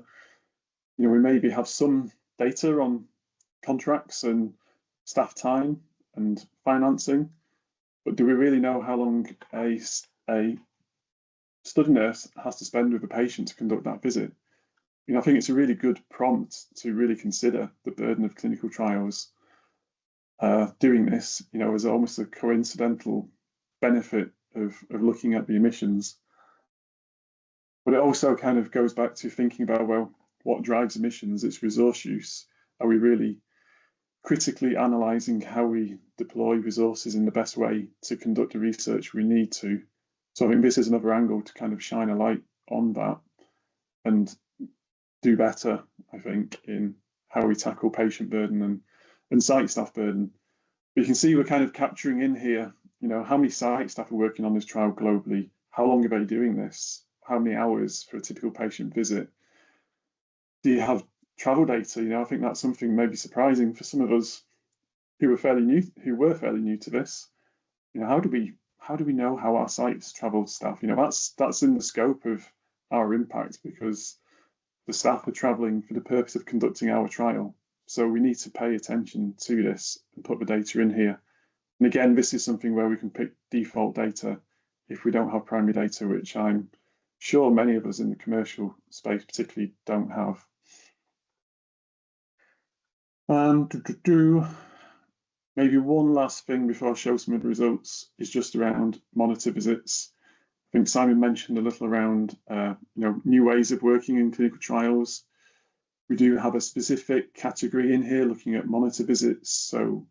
You know, we maybe have some data on contracts and staff time and financing, but do we really know how long a study nurse has to spend with a patient to conduct that visit? You know, I think it's a really good prompt to really consider the burden of clinical trials. Doing this, you know, as almost a coincidental benefit of looking at the emissions. But it also kind of goes back to thinking about, well, what drives emissions? It's resource use. Are we really critically analysing how we deploy resources in the best way to conduct the research we need to? So I think this is another angle to kind of shine a light on that and do better, I think, in how we tackle patient burden and site staff burden. But you can see we're kind of capturing in here, you know, how many site staff are working on this trial globally? How long are they doing this? How many hours for a typical patient visit? Do you have travel data? You know, I think that's something maybe surprising for some of us who were fairly new to this. You know, how do we know how our sites travel staff? You know, that's in the scope of our impact, because the staff are traveling for the purpose of conducting our trial. So we need to pay attention to this and put the data in here. And again, this is something where we can pick default data if we don't have primary data, which I'm sure many of us in the commercial space particularly don't have. Maybe one last thing before I show some of the results is just around monitor visits. I think Simon mentioned a little around you know, new ways of working in clinical trials. We do have a specific category in here looking at monitor visits. So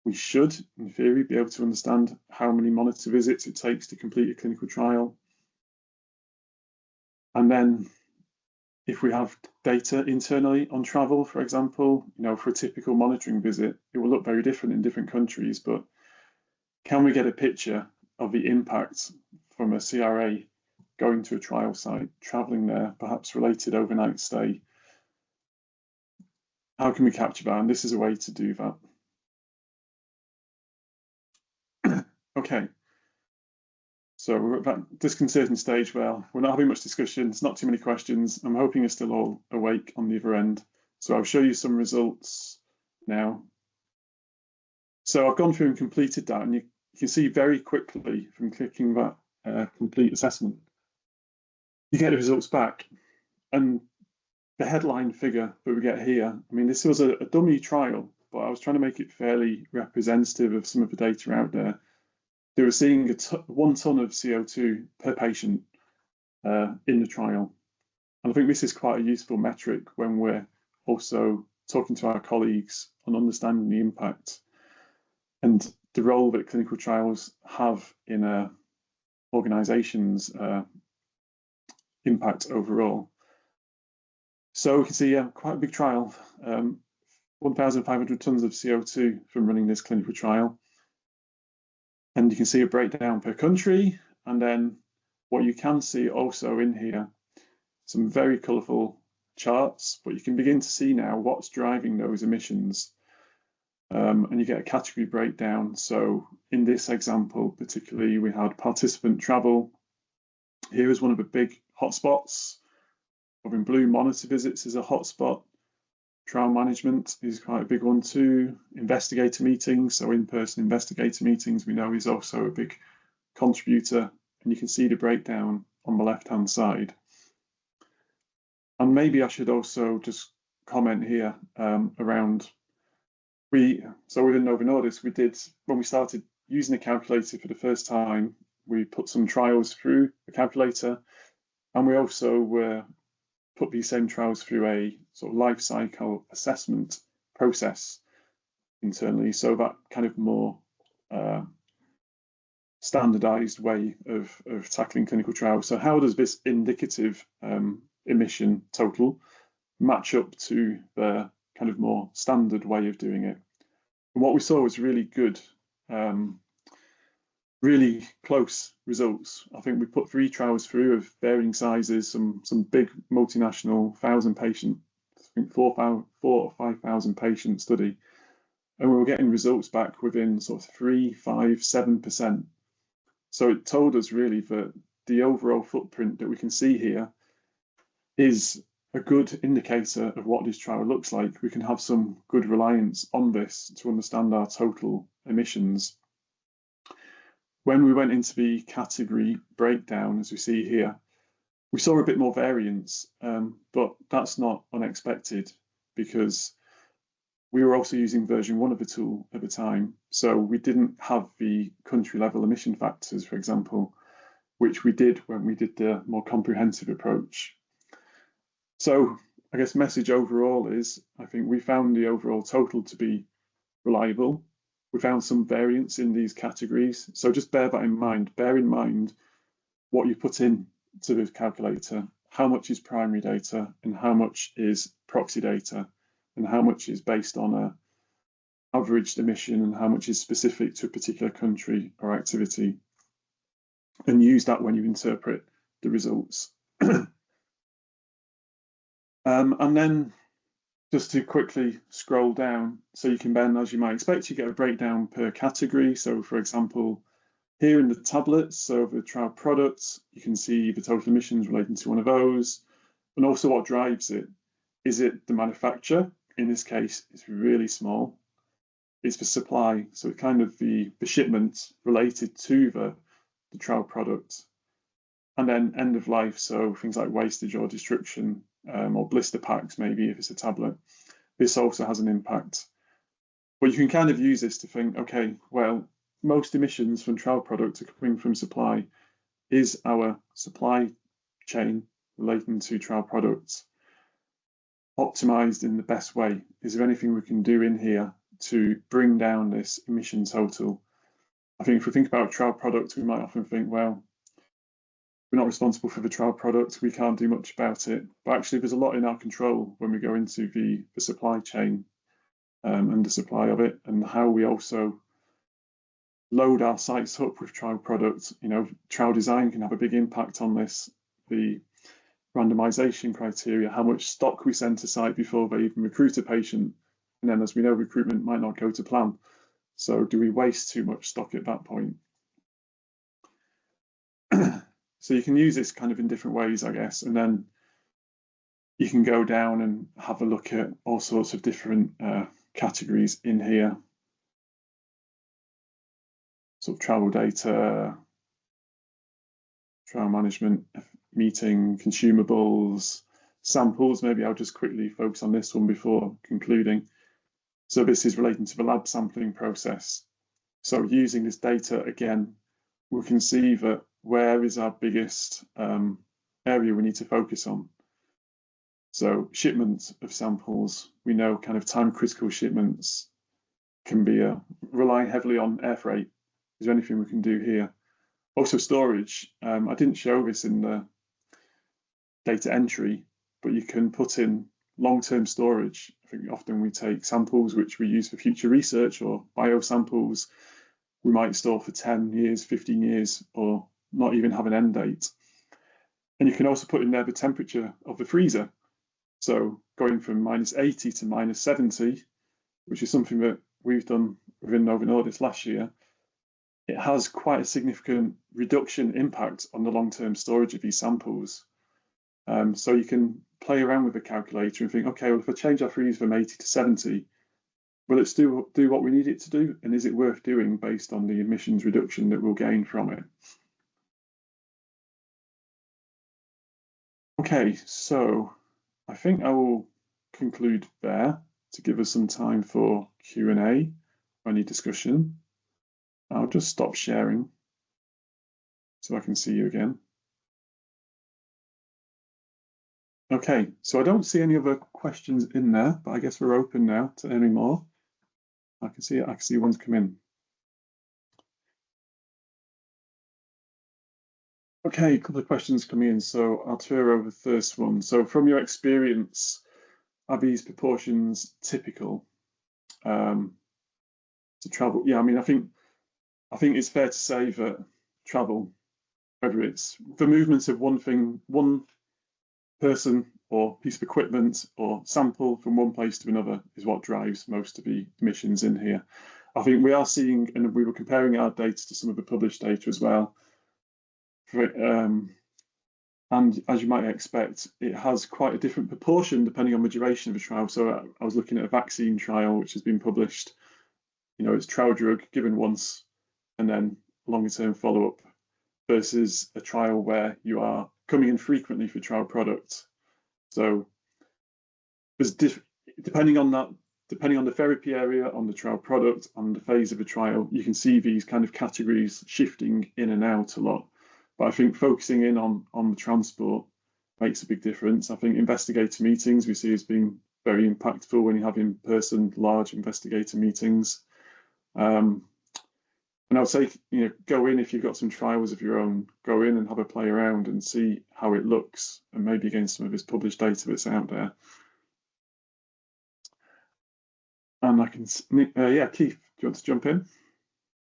we should, in theory, be able to understand how many monitor visits it takes to complete a clinical trial. And then if we have data internally on travel, for example, you know, for a typical monitoring visit, it will look very different in different countries, but can we get a picture of the impact from a CRA going to a trial site, traveling there, perhaps related overnight stay? How can we capture that? And this is a way to do that. Okay. So we're at that disconcerting stage where we're not having much discussion, it's not too many questions. I'm hoping you're still all awake on the other end. So I'll show you some results now. So I've gone through and completed that, and you can see very quickly from clicking that complete assessment, you get the results back. And the headline figure that we get here, I mean, this was a dummy trial, but I was trying to make it fairly representative of some of the data out there. They were seeing 1 ton of CO2 per patient in the trial. And I think this is quite a useful metric when we're also talking to our colleagues on understanding the impact and the role that clinical trials have in organisations' impact overall. So we can see quite a big trial, 1,500 tonnes of CO2 from running this clinical trial. And you can see a breakdown per country. And then what you can see also in here, some very colourful charts, but you can begin to see now what's driving those emissions. And you get a category breakdown. So in this example, particularly, we had participant travel. Here is one of the big hotspots. Over in blue, monitor visits is a hotspot. Trial management is quite a big one too. Investigator meetings, so in-person investigator meetings, we know is also a big contributor. And you can see the breakdown on the left-hand side. And maybe I should also just comment here around so within Novo Nordisk, we did, when we started using the calculator for the first time, we put some trials through the calculator, and we also put these same trials through a sort of life cycle assessment process internally. So that kind of more standardized way of tackling clinical trials. So how does this indicative emission total match up to the kind of more standard way of doing it? And what we saw was really good, really close results. I think we put 3 trials through of varying sizes, some big multinational 1,000 patient, I think 4,000 or 5,000 patient study, and we were getting results back within sort of 3%, 5%, 7%. So it told us really that the overall footprint that we can see here is a good indicator of what this trial looks like. We can have some good reliance on this to understand our total emissions. When we went into the category breakdown, as we see here, we saw a bit more variance, but that's not unexpected because we were also using version 1 of the tool at the time. So we didn't have the country level emission factors, for example, which we did when we did the more comprehensive approach. So I guess message overall is, I think we found the overall total to be reliable. We found some variance in these categories. So just bear that in mind. Bear in mind what you put in to the calculator, how much is primary data and how much is proxy data, and how much is based on a averaged emission and how much is specific to a particular country or activity. And use that when you interpret the results. And then just to quickly scroll down, so you can then, as you might expect, you get a breakdown per category. So for example, here in the tablets, so the trial products, you can see the total emissions relating to one of those, and also what drives it. Is it the manufacturer? In this case, it's really small. It's the supply, so kind of the shipment related to the trial product. And then end of life, so things like wastage or destruction, or blister packs, maybe if it's a tablet. This also has an impact. But you can kind of use this to think, okay, well, most emissions from trial products are coming from supply. Is our supply chain relating to trial products optimized in the best way? Is there anything we can do in here to bring down this emission total? I think if we think about trial products, we might often think, well, we're not responsible for the trial product, we can't do much about it. But actually, there's a lot in our control when we go into the supply chain and the supply of it, and how we also load our sites up with trial products. You know, trial design can have a big impact on this. The randomization criteria, how much stock we send to site before they even recruit a patient. And then, as we know, recruitment might not go to plan. So do we waste too much stock at that point? So you can use this kind of in different ways, I guess, and then you can go down and have a look at all sorts of different categories in here. Sort of travel data, trial management, meeting, consumables, samples. Maybe I'll just quickly focus on this one before concluding. So this is relating to the lab sampling process. So using this data again, we can see that where is our biggest area we need to focus on. So shipments of samples, we know kind of time critical shipments can be relying heavily on air freight. Is there anything we can do here? Also storage. I didn't show this in the data entry, but you can put in long-term storage. I think often we take samples which we use for future research or biosamples. We might store for 10 years, 15 years, or not even have an end date. And you can also put in there the temperature of the freezer. So going from -80 to -70, which is something that we've done within Novo Nordisk last year, it has quite a significant reduction impact on the long-term storage of these samples. So you can play around with the calculator and think, okay, well, if I change our freeze from 80 to 70, will it still do what we need it to do? And is it worth doing based on the emissions reduction that we'll gain from it? Okay, so I think I will conclude there to give us some time for Q&A or any discussion. I'll just stop sharing so I can see you again. Okay, so I don't see any other questions in there, but I guess we're open now to any more. I can see one's come in. Okay, a couple of questions coming in, so I'll tour over the first one. So from your experience, are these proportions typical to travel? Yeah, I mean, I think it's fair to say that travel, whether it's the movement of one person or piece of equipment or sample from one place to another is what drives most of the emissions in here. I think we are seeing, and we were comparing our data to some of the published data as well. And as you might expect, it has quite a different proportion depending on the duration of the trial. So I was looking at a vaccine trial which has been published. You know, it's trial drug given once and then longer term follow-up versus a trial where you are coming in frequently for trial product. So there's depending on the therapy area, on the trial product, on the phase of the trial, you can see these kind of categories shifting in and out a lot. But I think focusing in on the transport makes a big difference. I think investigator meetings we see as being very impactful when you have in-person large investigator meetings. And I would say, you know, go in if you've got some trials of your own, go in and have a play around and see how it looks, and maybe against some of this published data that's out there. And I can, yeah, Keith, do you want to jump in?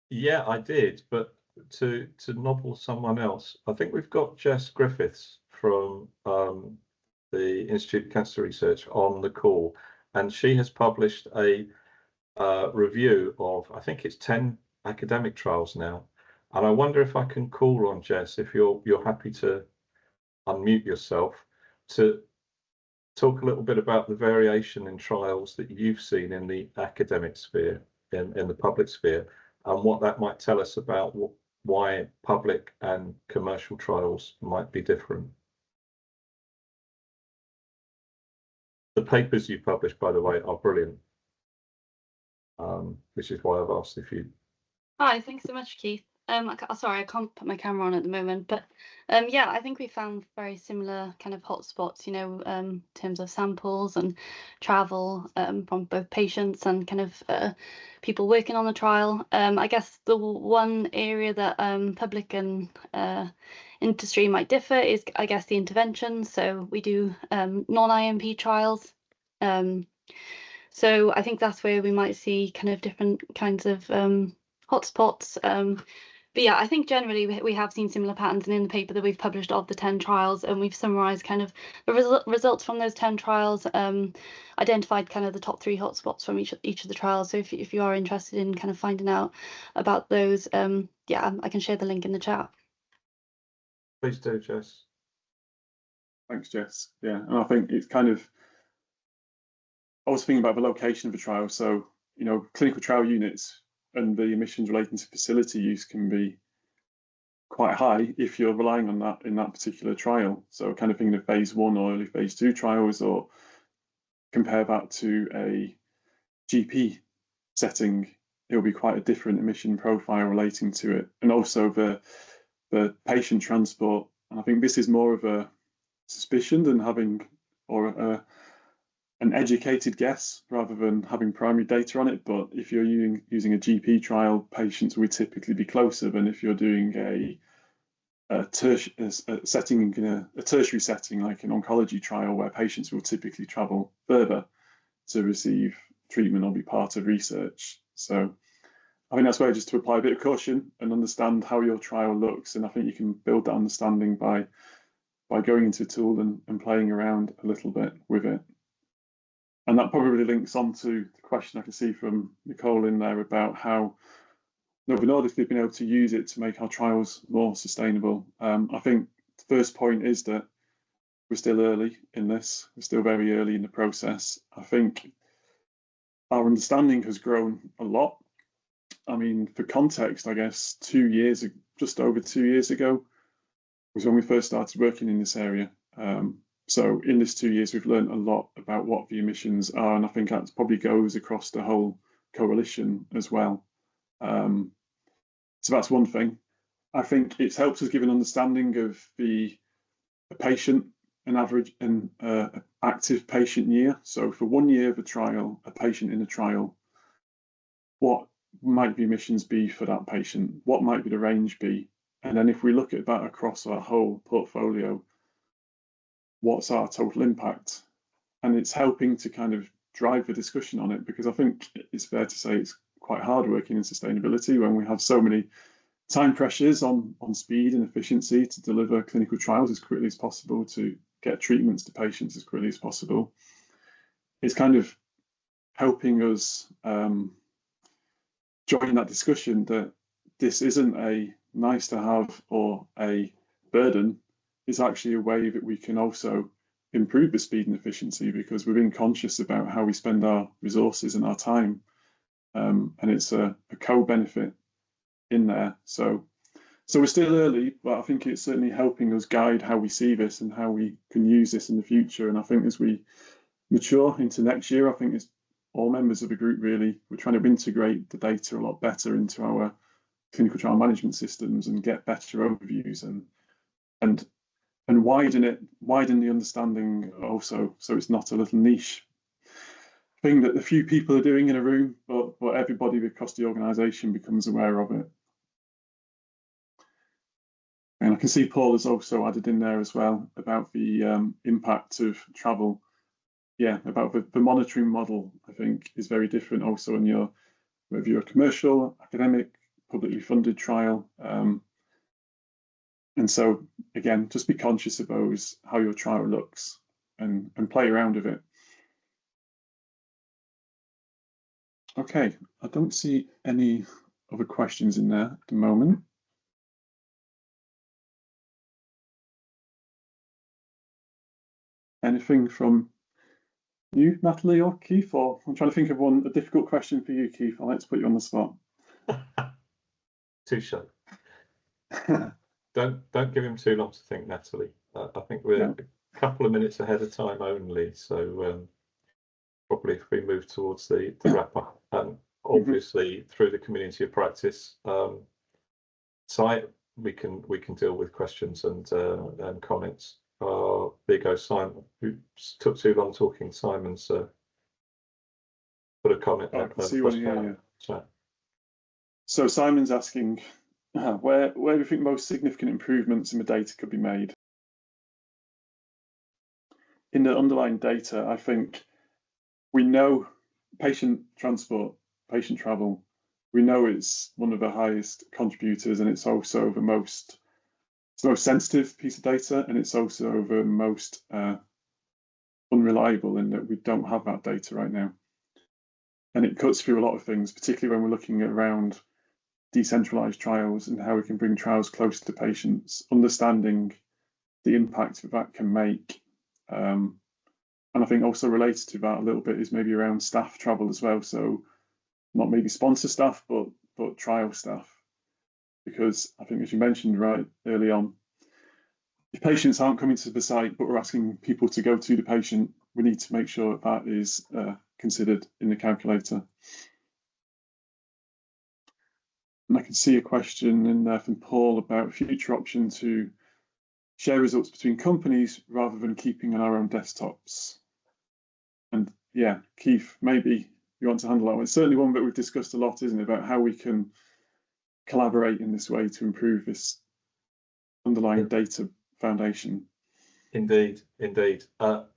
Yeah, I did, but to nobble someone else, I think we've got Jess Griffiths from the Institute of Cancer Research on the call, and she has published a review of, I think it's 10 academic trials now, and I wonder if I can call on Jess, if you're happy to unmute yourself, to talk a little bit about the variation in trials that you've seen in the academic sphere, in the public sphere, and what that might tell us about why public and commercial trials might be different. The papers you published, by the way, are brilliant, which is why I've asked if you. Hi, thanks so much, Keith. Sorry, I can't put my camera on at the moment, but yeah, I think we found very similar kind of hotspots, you know, in terms of samples and travel from both patients and kind of people working on the trial. I guess the one area that public and industry might differ is, I guess, the intervention. So we do non-IMP trials. So I think that's where we might see kind of different kinds of hotspots. But yeah, I think generally we have seen similar patterns, and in the paper that we've published of the 10 trials, and we've summarized kind of the results from those 10 trials, identified kind of the top 3 hotspots from each of the trials. So if you are interested in kind of finding out about those, yeah, I can share the link in the chat. Please do, Jess. Thanks, Jess. Yeah, and I think it's kind of, I was thinking about the location of the trial. So, you know, clinical trial units and the emissions relating to facility use can be quite high if you're relying on that in that particular trial. So kind of thinking of phase 1 or early phase 2 trials, or compare that to a GP setting, it'll be quite a different emission profile relating to it, and also the patient transport. And I think this is more of a suspicion than having, or an educated guess rather than having primary data on it. But if you're using a GP trial, patients will typically be closer than if you're doing a tertiary setting like an oncology trial, where patients will typically travel further to receive treatment or be part of research. So I think that's where just to apply a bit of caution and understand how your trial looks. And I think you can build that understanding by going into a tool and playing around a little bit with it. And that probably links on to the question I can see from Nicole in there about how Novo Nordisk have been able to use it to make our trials more sustainable. I think the first point is that we're still early in this. We're still very early in the process. I think our understanding has grown a lot. I mean, for context, I guess just over 2 years ago was when we first started working in this area. So in this 2 years, we've learned a lot about what the emissions are, and I think that probably goes across the whole coalition as well. So that's one thing. I think it's helped us give an understanding of the patient, an average and active patient year. So for 1 year of a trial, a patient in a trial, what might the emissions be for that patient? What might the range be? And then if we look at that across our whole portfolio, what's our total impact? And it's helping to kind of drive the discussion on it, because I think it's fair to say it's quite hard working in sustainability when we have so many time pressures on speed and efficiency to deliver clinical trials as quickly as possible, to get treatments to patients as quickly as possible. It's kind of helping us join that discussion that this isn't a nice to have or a burden. It's actually a way that we can also improve the speed and efficiency, because we're being conscious about how we spend our resources and our time. And it's a co-benefit in there. So we're still early, but I think it's certainly helping us guide how we see this and how we can use this in the future. And I think as we mature into next year, I think it's all members of the group really, we're trying to integrate the data a lot better into our clinical trial management systems and get better overviews and widen the understanding also, so it's not a little niche thing that a few people are doing in a room, but everybody across the organisation becomes aware of it. And I can see Paul has also added in there as well about the impact of travel. Yeah, about the monitoring model, I think, is very different also in whether you're a commercial, academic, publicly funded trial. And so, again, just be conscious of those, how your trial looks, and play around with it. Okay, I don't see any other questions in there at the moment. Anything from you, Natalie or Keith? Or I'm trying to think of a difficult question for you, Keith. I'd like to put you on the spot. Touche. Don't give him too long to think, Natalie. I think we're a couple of minutes ahead of time only, so probably if we move towards the wrap up, obviously through the community of practice site, we can deal with questions and comments. There you go, Simon, who took too long talking. Simon's put a comment. I can see one here. Yeah. So Simon's asking, where do you think most significant improvements in the data could be made? In the underlying data, I think we know patient transport, patient travel, we know it's one of the highest contributors, and it's also the most sensitive piece of data, and it's also the most unreliable in that we don't have that data right now. And it cuts through a lot of things, particularly when we're looking at around decentralized trials and how we can bring trials closer to patients, understanding the impact that can make. And I think also related to that a little bit is maybe around staff travel as well. So not maybe sponsor staff, but trial staff. Because I think, as you mentioned right early on, if patients aren't coming to the site, but we're asking people to go to the patient, we need to make sure that is considered in the calculator. And I can see a question in there from Paul about future option to share results between companies rather than keeping on our own desktops. And yeah, Keith, maybe you want to handle that one. It's certainly one that we've discussed a lot, isn't it, about how we can collaborate in this way to improve this underlying data foundation. Indeed, indeed.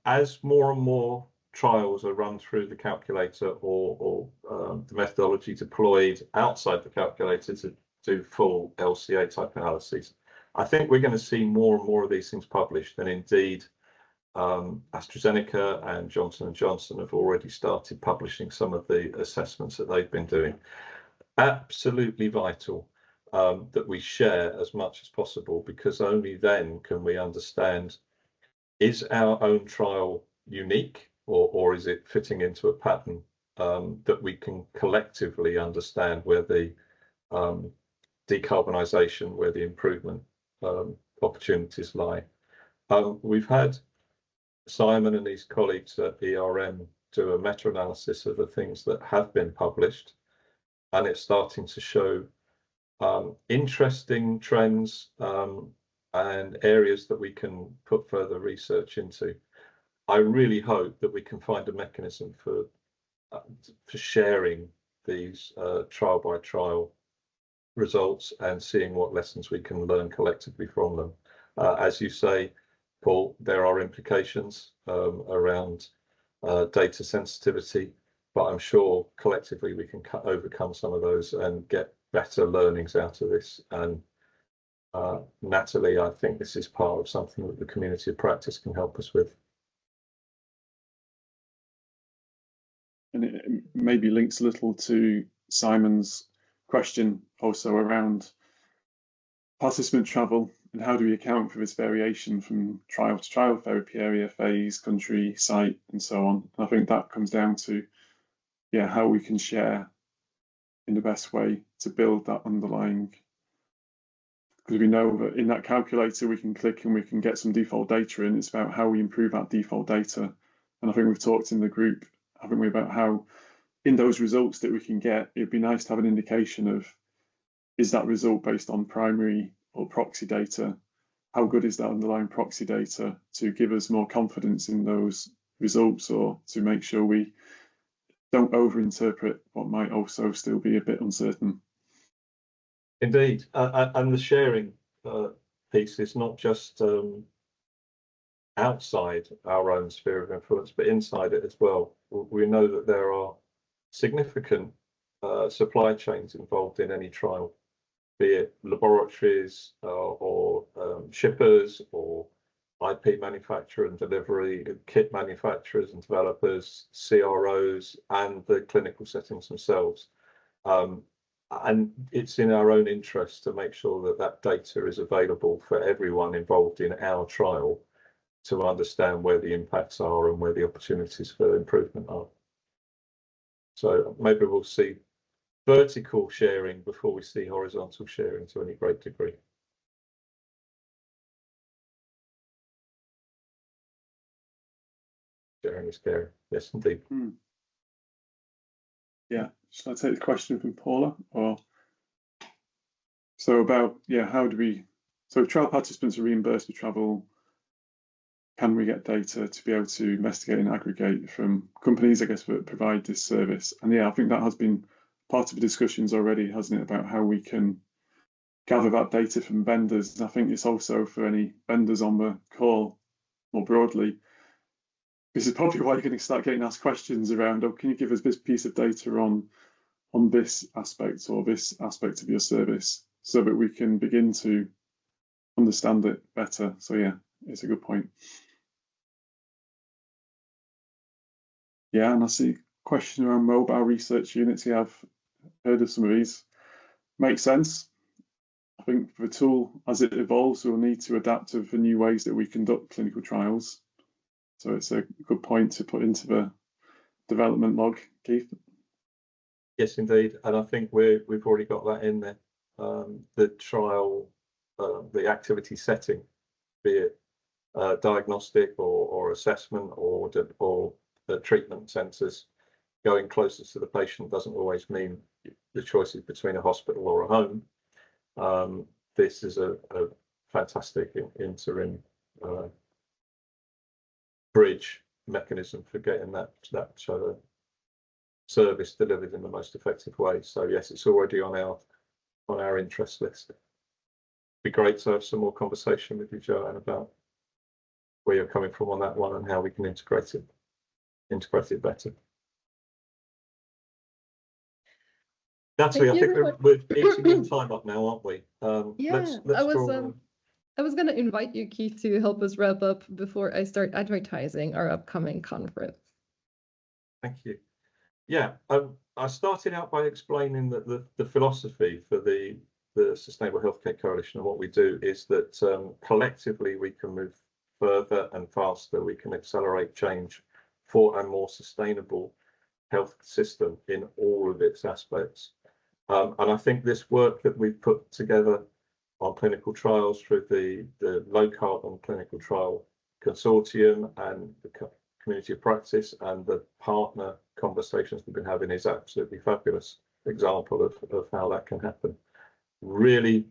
As more and more trials are run through the calculator or the methodology deployed outside the calculator to do full LCA type analyses, I think we're going to see more and more of these things published. And indeed, AstraZeneca and Johnson & Johnson have already started publishing some of the assessments that they've been doing. Absolutely vital that we share as much as possible, because only then can we understand, is our own trial unique, or is it fitting into a pattern that we can collectively understand where the decarbonisation, where the improvement opportunities lie. We've had Simon and his colleagues at ERM do a meta-analysis of the things that have been published, and it's starting to show interesting trends and areas that we can put further research into. I really hope that we can find a mechanism for sharing these trial by trial results and seeing what lessons we can learn collectively from them. As you say, Paul, there are implications around data sensitivity, but I'm sure collectively we can overcome some of those and get better learnings out of this. And Natalie, I think this is part of something that the community of practice can help us with. And it maybe links a little to Simon's question also around participant travel and how do we account for this variation from trial to trial, therapy area, phase, country, site, and so on. And I think that comes down to, yeah, how we can share in the best way to build that underlying, because we know that in that calculator we can click and we can get some default data in. It's about how we improve that default data. And I think we've talked in the group, haven't we, about how in those results that we can get, it'd be nice to have an indication of, is that result based on primary or proxy data? How good is that underlying proxy data to give us more confidence in those results, or to make sure we don't overinterpret what might also still be a bit uncertain? Indeed, and the sharing piece is not just outside our own sphere of influence, but inside it as well. We know that there are significant supply chains involved in any trial, be it laboratories or shippers, or IP manufacturer and delivery, kit manufacturers and developers, CROs, and the clinical settings themselves. And it's in our own interest to make sure that that data is available for everyone involved in our trial to understand where the impacts are and where the opportunities for improvement are. So maybe we'll see vertical sharing before we see horizontal sharing to any great degree. Sharing is caring. Yes, indeed. Yeah, shall I take the question from Paula? Or so about, yeah, how do we, so if trial participants are reimbursed for travel, can we get data to be able to investigate and aggregate from companies, I guess, that provide this service? And yeah, I think that has been part of the discussions already, hasn't it, about how we can gather that data from vendors. And I think it's also for any vendors on the call more broadly, this is probably why you're going to start getting asked questions around, oh, can you give us this piece of data on this aspect or this aspect of your service, so that we can begin to understand it better. So yeah, it's a good point. Yeah, and I see a question around mobile research units. Yeah, I've heard of some of these. Makes sense. I think the tool, as it evolves, we'll need to adapt to the new ways that we conduct clinical trials. So it's a good point to put into the development log, Keith. Yes, indeed. And I think we've already got that in there. The trial, the activity setting, be it diagnostic or assessment or the treatment centres, going closer to the patient doesn't always mean the choice is between a hospital or a home. This is a fantastic interim bridge mechanism for getting that service delivered in the most effective way. So yes, it's already on our interest list. Be great to have some more conversation with you, Joanne, about where you're coming from on that one and how we can integrate it better. Natalie, I think we're eating your time up now, aren't we? Yeah, I was going to invite you, Keith, to help us wrap up before I start advertising our upcoming conference. Thank you. Yeah, I started out by explaining that the philosophy for the Sustainable Healthcare Coalition and what we do is that collectively we can move further and faster. We can accelerate change for a more sustainable health system in all of its aspects. And I think this work that we've put together on clinical trials through the Low Carbon Clinical Trial Consortium and the Community of Practice and the partner conversations we've been having is absolutely fabulous example of how that can happen. Really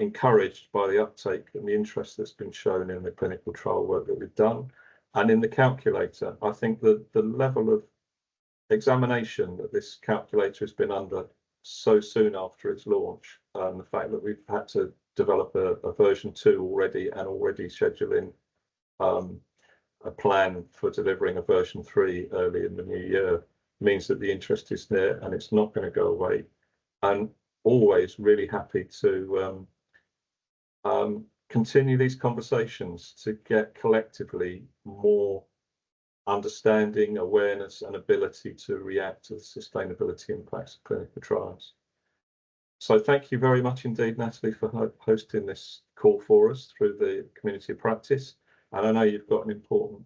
encouraged by the uptake and the interest that's been shown in the clinical trial work that we've done. And in the calculator, I think that the level of examination that this calculator has been under so soon after its launch, the fact that we've had to develop a version 2 already and already scheduling a plan for delivering a version 3 early in the new year means that the interest is there and it's not going to go away. And always really happy to continue these conversations to get collectively more understanding, awareness and ability to react to the sustainability impacts of clinical trials. So thank you very much indeed, Natalie, for hosting this call for us through the Community of Practice. And I know you've got an important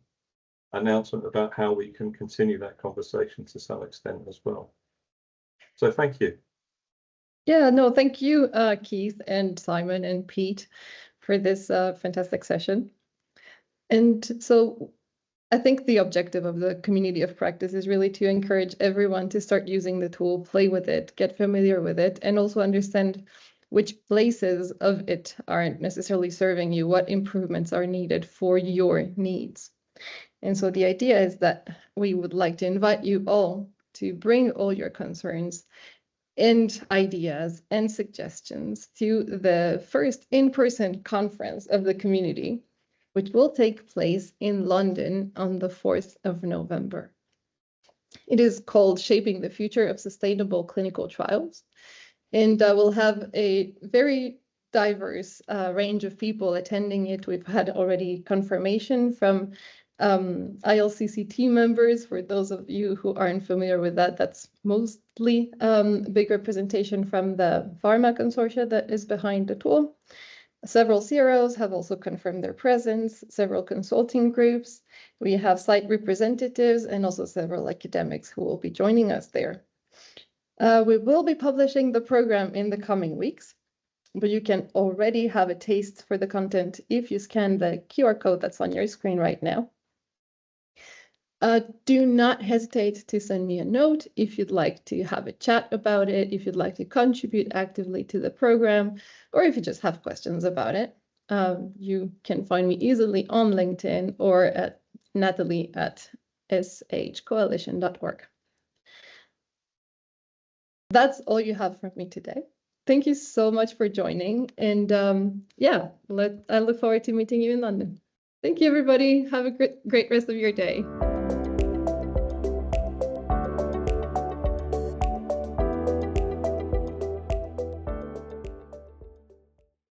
announcement about how we can continue that conversation to some extent as well. So thank you. Yeah, no, thank you, Keith and Simon and Pete for this fantastic session. And so I think the objective of the Community of Practice is really to encourage everyone to start using the tool, play with it, get familiar with it, and also understand which places of it aren't necessarily serving you, what improvements are needed for your needs. And so the idea is that we would like to invite you all to bring all your concerns and ideas and suggestions to the first in-person conference of the community, which will take place in London on the 4th of November. It is called Shaping the Future of Sustainable Clinical Trials, and we'll have a very diverse range of people attending it. We've had already confirmation from ILCCT members. For those of you who aren't familiar with that, that's mostly big representation from the pharma consortia that is behind the tool. Several CROs have also confirmed their presence, several consulting groups. We have site representatives and also several academics who will be joining us there. We will be publishing the program in the coming weeks, but you can already have a taste for the content if you scan the QR code that's on your screen right now. Do not hesitate to send me a note if you'd like to have a chat about it, if you'd like to contribute actively to the program, or if you just have questions about it. You can find me easily on LinkedIn or at natalie@shcoalition.org. That's all you have from me today. Thank you so much for joining. And yeah, I look forward to meeting you in London. Thank you, everybody. Have a great rest of your day.